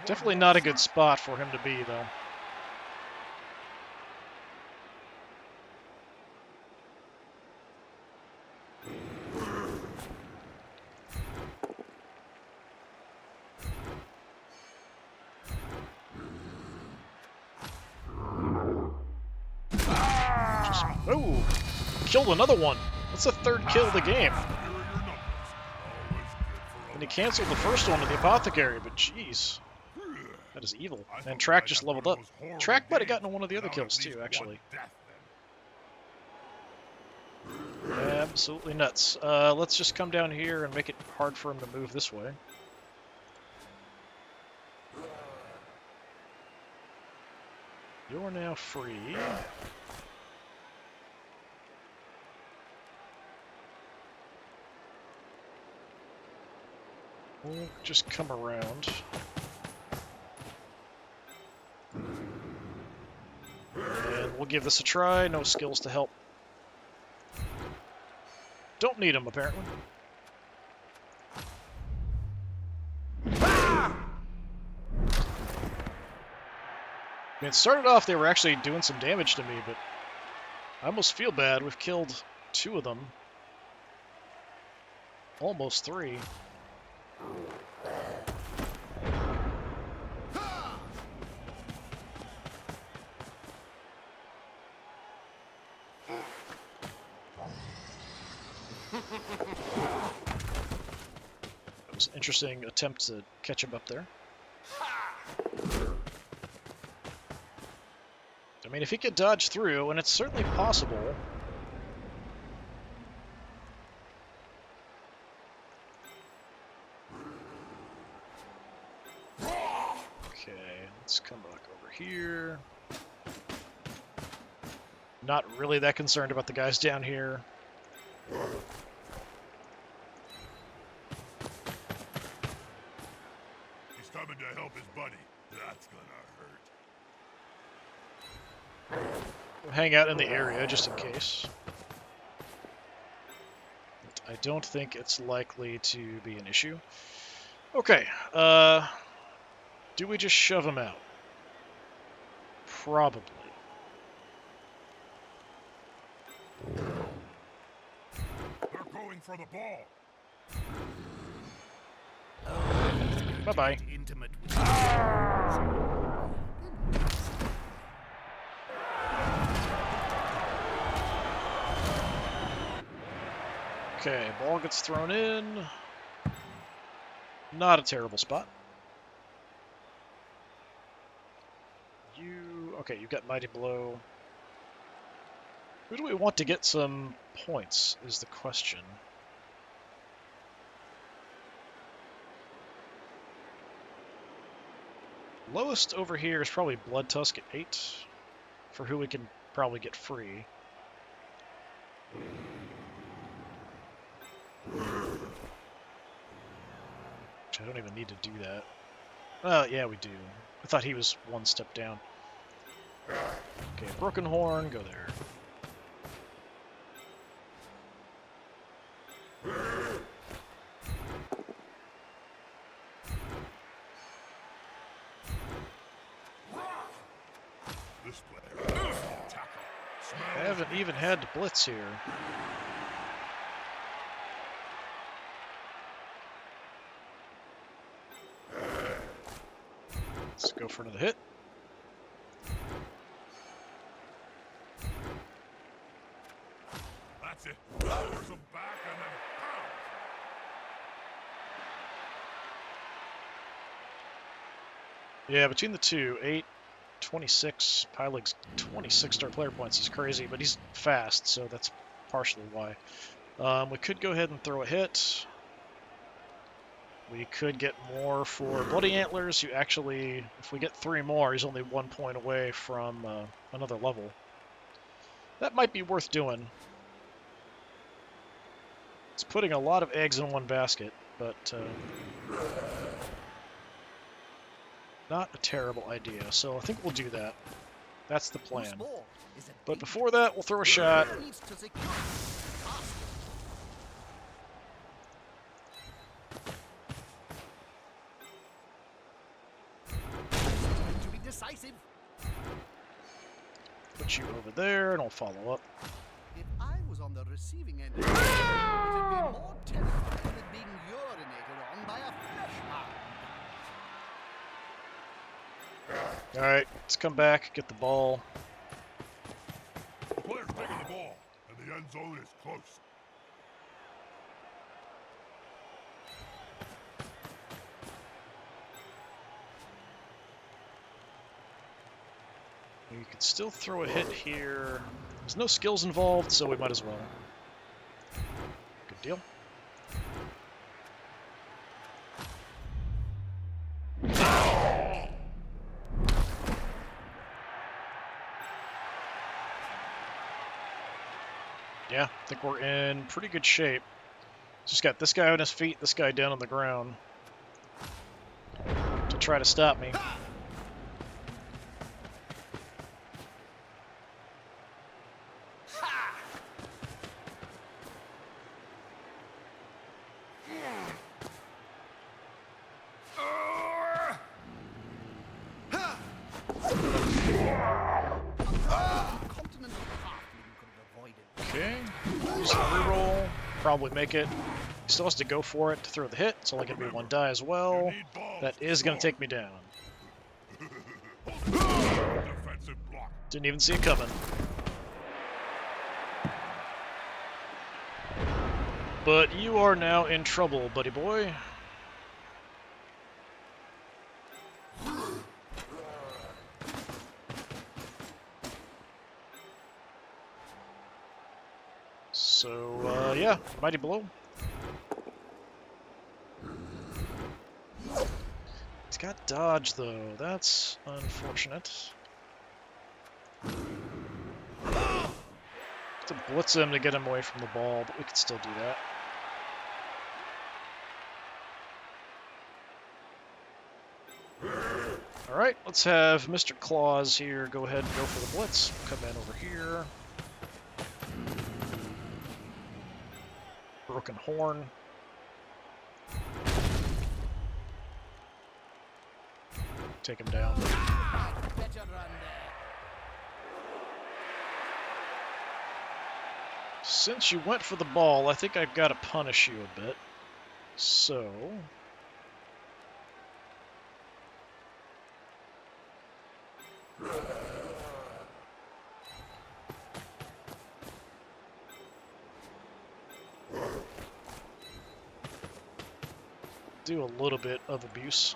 Definitely not a good spot for him to be, though. Oh! Killed another one. That's the third kill of the game. And he canceled the first one to the apothecary, but jeez. That is evil. And Track just leveled up. Track might have gotten one of the other kills too, actually. Absolutely nuts. Let's just come down here and make it hard for him to move this way. You're now free. We'll just come around. And we'll give this a try. No skills to help. Don't need them, apparently. I mean, it started off they were actually doing some damage to me, but I almost feel bad. We've killed 2 of them. Almost 3. That was an interesting attempt to catch him up there. I mean, if he could dodge through, and it's certainly possible. Okay, let's come back over here. Not really that concerned about the guys down here. He's coming to help his buddy. That's gonna hurt. We'll hang out in the area just in case. I don't think it's likely to be an issue. Okay, do we just shove him out? Probably. They're going for the ball. Bye-bye. Intimate with Okay, ball gets thrown in. Not a terrible spot. Okay, you've got Mighty Blow. Who do we want to get some points is the question. Lowest over here is probably Blood Tusk at 8, for who we can probably get free. Which I don't even need to do that. Yeah, we do. I thought he was one step down. Okay, Broken Horn, go there. This player is on tackle. I haven't even had to blitz here. Let's go for another hit. That's it. Force him back and then pow. Yeah, between the two, 8, 26, Pylig's 26 star player points. He's crazy, but he's fast, so that's partially why. We could go ahead and throw a hit. We could get more for Bloody Antlers, who actually, if we get 3 more, he's only 1 point away from another level. That might be worth doing. It's putting a lot of eggs in one basket, but not a terrible idea. So I think we'll do that. That's the plan. But before that, we'll throw a shot. decisive. Put you over there, and I'll follow up. If I was on the receiving end, it'd be more terrifying than being urinated on by a flesh hound. Alright, let's come back, get the ball. The player's taking the ball, and the end zone is close. You can still throw a hit here. There's no skills involved, so we might as well. Good deal. Yeah, I think we're in pretty good shape. Just got this guy on his feet, this guy down on the ground to try to stop me. Okay, use the reroll, probably make it. He still has to go for it to throw the hit. It's only going to be 1 die as well. That is going to take me down. Defensive block. Didn't even see it coming. But you are now in trouble, buddy boy. So, yeah, Mighty Blow. He's got dodge, though. That's unfortunate. Have to blitz him to get him away from the ball, but we could still do that. Alright, let's have Mr. Claus here go ahead and go for the blitz. Come in over here. Broken Horn. Take him down. Better run there. Since you went for the ball, I think I've got to punish you a bit. So... do a little bit of abuse.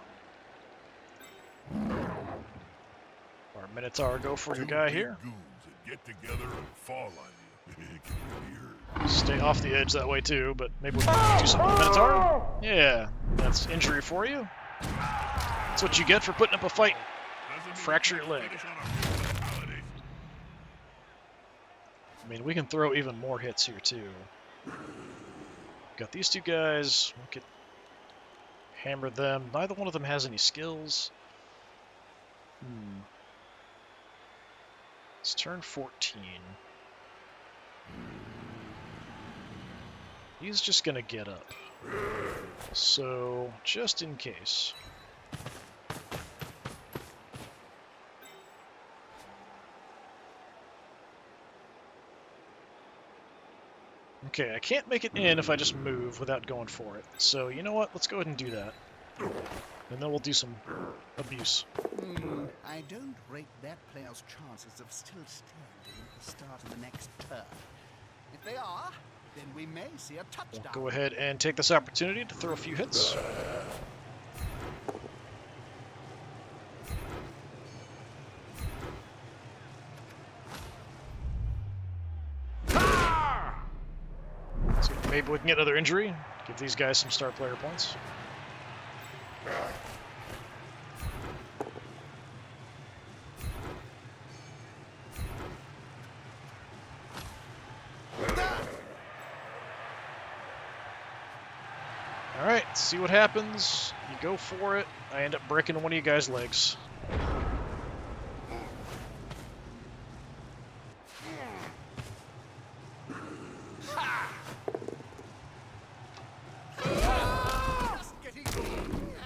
Our Minotaur, go for your guy here. Goons that get together and fall on you. It can really hurt. Stay off the edge that way too, but maybe we can do something with Minotaur. Yeah, that's injury for you. That's what you get for putting up a fight. Doesn't mean Fracture you your leg. finish on a holiday. I mean, we can throw even more hits here too. Got these two guys. We could hammer them. Neither one of them has any skills. It's turn 14. He's just gonna get up. So, just in case. Okay, I can't make it in if I just move without going for it. So, you know what? Let's go ahead and do that. And then we'll do some abuse. I don't rate that player's chances of still standing at the start of the next turn. If they are, then we may see a touchdown. We'll go ahead and take this opportunity to throw a few hits. So maybe we can get another injury. Give these guys some star player points. Alright, see what happens. You go for it. I end up breaking one of you guys' legs.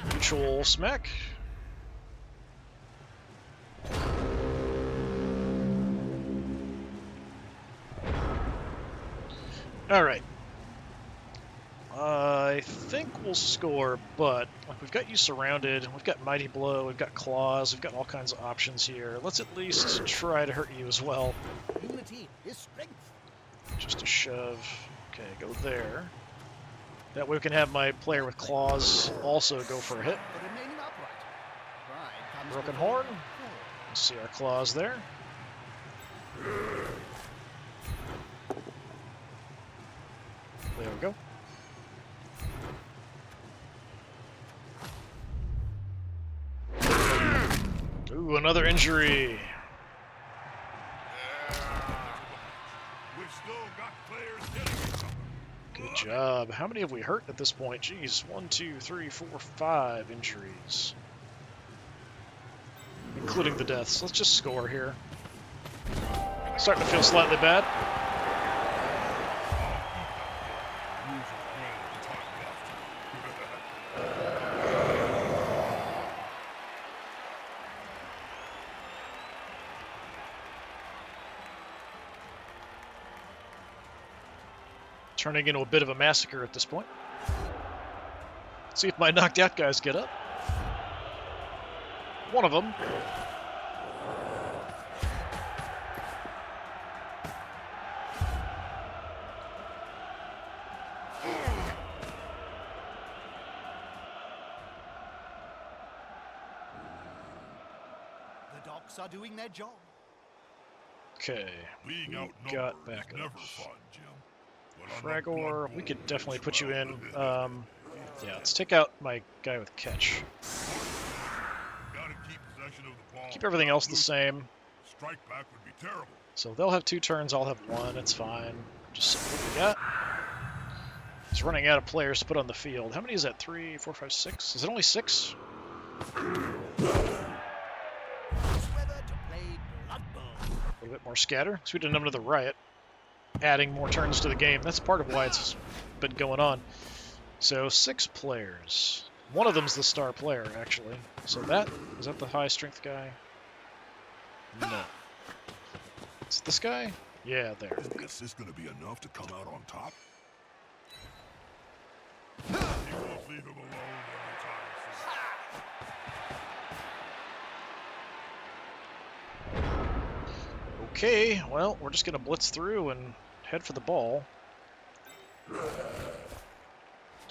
Mutual smack. Alright. I think we'll score, but like, we've got you surrounded, we've got Mighty Blow, we've got Claws, we've got all kinds of options here. Let's at least try to hurt you as well. Unity is strength. Just a shove. Okay, go there. That way we can have my player with Claws also go for a hit. But remaining upright. Pride comes Broken before Horn. fall. Let's see our Claws there. There we go. Ooh, another injury. We've still got players hitting each other. Good job. How many have we hurt at this point? Jeez, 1, 2, 3, 4, 5 injuries. Including the deaths. Let's just score here. Starting to feel slightly bad. Turning into a bit of a massacre at this point. Let's see if my knocked out guys get up. One of them. The docs are doing their job. Okay. Being we outnumbered got is back never up. fun, Jim. But on the Fragor, Blood we could Bowl, definitely it's put you in. well. Yeah, let's take out my guy with catch. Gotta keep possession of the ball. Keep everything else the same. Strike back would be terrible. So they'll have 2 turns, I'll have 1, it's fine. Just see what we got. He's running out of players to put on the field. How many is that? 3, 4, 5, 6? Is it only 6? Whether to play Blood Bowl. A little bit more scatter. So we did another riot. adding more turns to the game. That's part of why it's been going on. So 6 players. One of them's the star player, actually. So is that the high strength guy? No. It's this guy? Yeah, there. Is this gonna be enough to come out on top? You won't leave him alone anytime soon. Okay, well, we're just gonna blitz through and head for the ball. Do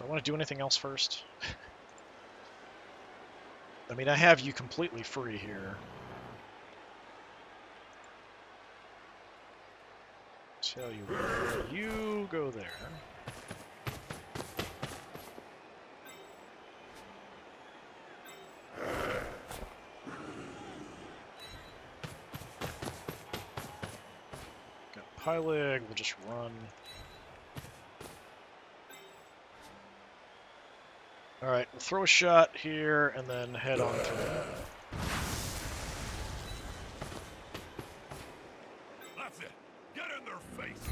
I want to do anything else first? I mean, I have you completely free here. Tell you what, you go there. Got Pie Leg, we'll just run. Alright, we'll throw a shot here and then head on through. That's it. Get in their face.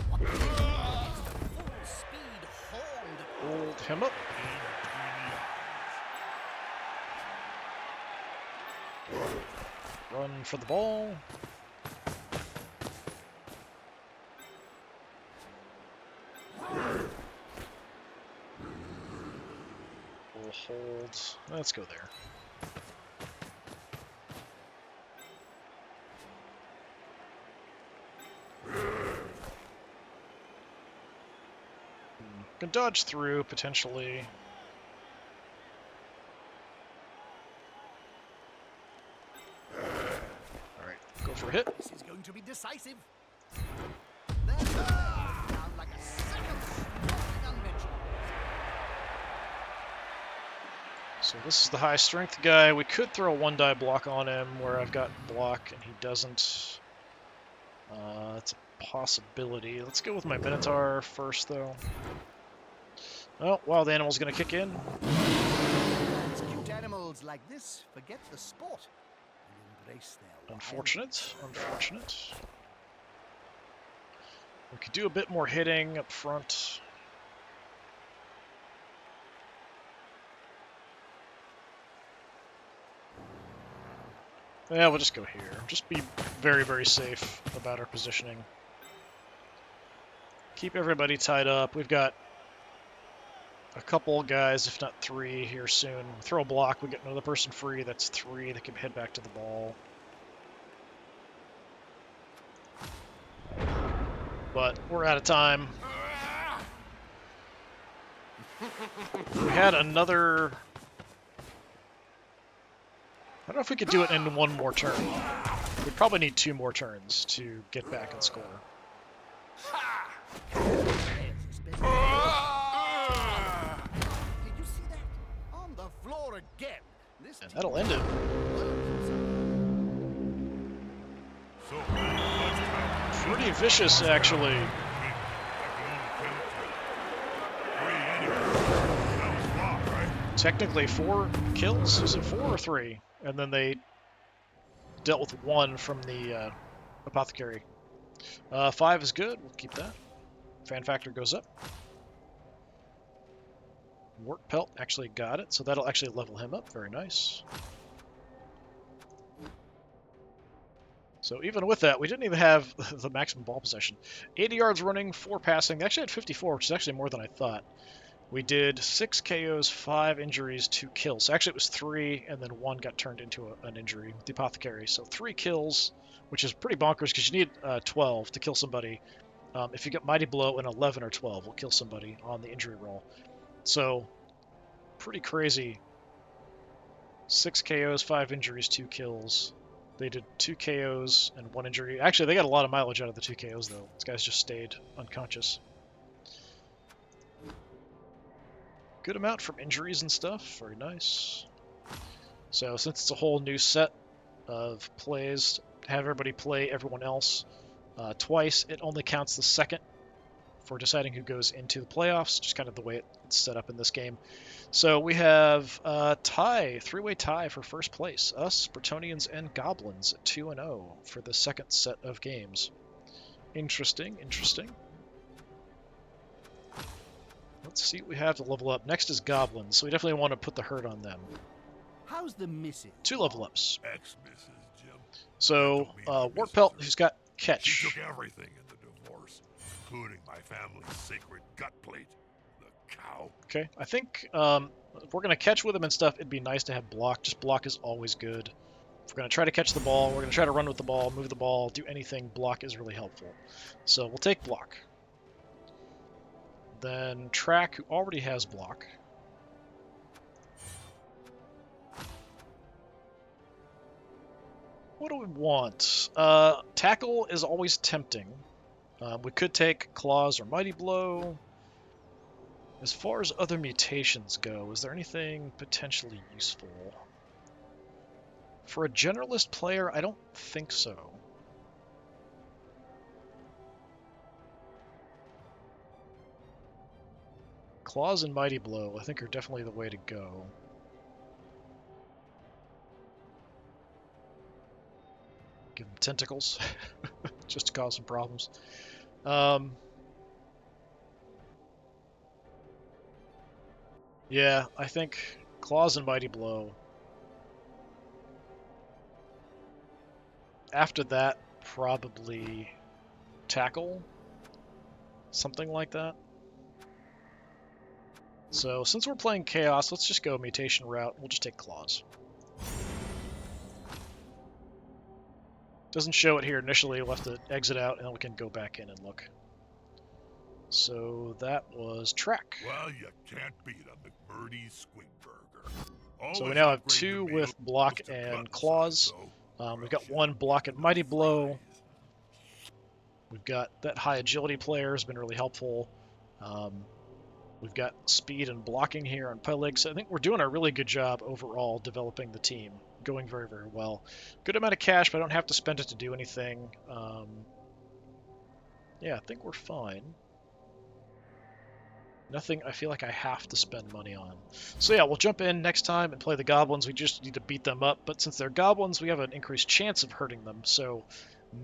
Full speed hold. Hold him up. Run for the ball. We'll hold. Let's go there. Can dodge through, potentially. Alright, go for a hit. This is going to be decisive. There it goes. Down like a second smoking unmentioned. So this is the high strength guy. We could throw a 1-die block on him where I've got block and he doesn't. It's a possibility. Let's go with my Minotaur first, though. Oh, wild animal's gonna kick in. It's cute animals like this forget the sport and embrace their Unfortunate. Unfortunate. We could do a bit more hitting up front. Yeah, we'll just go here. Just be very, very safe about our positioning. Keep everybody tied up. We've got a couple guys, if not 3, here soon. Throw a block, we get another person free. That's 3 that can head back to the ball. But we're out of time. We had another... I don't know if we could do it in one more turn. We'd probably need 2 more turns to get back and score. Did you see that? On the floor again. This And that'll end it. So, let's count. Pretty vicious, actually. That can only count to 3 anyway. That was blocked, right? Technically 4 kills. Is it 4 or 3? And then they dealt with 1 from the apothecary. 5 is good. We'll keep that. Fan factor goes up. Work pelt actually got it, so that'll actually level him up. Very nice. So even with that, we didn't even have the maximum ball possession. 80 yards running, 4 passing. They actually had 54, which is actually more than I thought. We did 6 KOs, 5 injuries, 2 kills. Actually, it was 3, and then 1 got turned into an injury with the apothecary. So 3 kills, which is pretty bonkers because you need 12 to kill somebody. If you get Mighty Blow, an 11 or 12 will kill somebody on the injury roll. So, pretty crazy. 6 KOs, 5 injuries, 2 kills. They did 2 KOs and 1 injury. Actually, they got a lot of mileage out of the 2 KOs, though. These guys just stayed unconscious. Good amount from injuries and stuff. Very nice. So, since it's a whole new set of plays, have everybody play everyone else twice. It only counts the second for deciding who goes into the playoffs, just kind of the way it's set up in this game. So we have a tie, three-way tie for first place. Us, Bretonnians, and Goblins at 2-0 for the second set of games. Interesting, interesting. Let's see what we have to level up. Next is Goblins, so we definitely want to put the hurt on them. How's the missus? 2 level ups. Ex-Mrs. Jim. So, That don't mean I Wart misses Pelt, her. who's got She Catch. took everything in the divorce, including my family's sacred gut plate, the cow. Okay, I think if we're going to catch with him and stuff, it'd be nice to have block. Just block is always good. If we're going to try to catch the ball, we're going to try to run with the ball, move the ball, do anything, block is really helpful. So we'll take block. Then Track, who already has block. What do we want? Tackle is always tempting. We could take Claws or Mighty Blow. As far as other mutations go, is there anything potentially useful? For a generalist player, I don't think so. Claws and Mighty Blow, I think, are definitely the way to go. Give them tentacles, just to cause some problems. Yeah, I think Claws and Mighty Blow. After that, probably Tackle. Something like that. So, since we're playing Chaos, let's just go Mutation route. We'll just take Claws. Doesn't show it here initially. We'll have to exit out, and then we can go back in and look. So that was Track. Well, you can't beat a McMurdy Squid Burger. So we Always now have upgrade 2 the meal with block to and glutton Claws. size, though, We've or got else you 1 don't block get and Mighty enough Blow. fries. We've got that high agility player has been really helpful. We've got speed and blocking here on Peleg, so I think we're doing a really good job overall developing the team. Going very, very well. Good amount of cash, but I don't have to spend it to do anything. Yeah, I think we're fine. Nothing I feel like I have to spend money on. So yeah, we'll jump in next time and play the Goblins. We just need to beat them up, but since they're Goblins, we have an increased chance of hurting them, so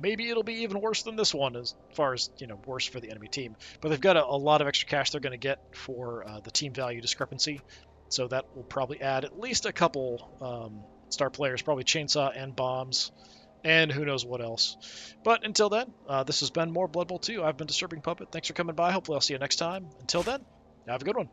maybe it'll be even worse than this one as far as, worse for the enemy team. But they've got a lot of extra cash they're going to get for the team value discrepancy, so that will probably add at least a couple star players, probably Chainsaw and Bombs, and who knows what else. But until then, this has been more Blood Bowl 2. I've been Disturbing Puppet. Thanks for coming by. Hopefully I'll see you next time. Until then, have a good one.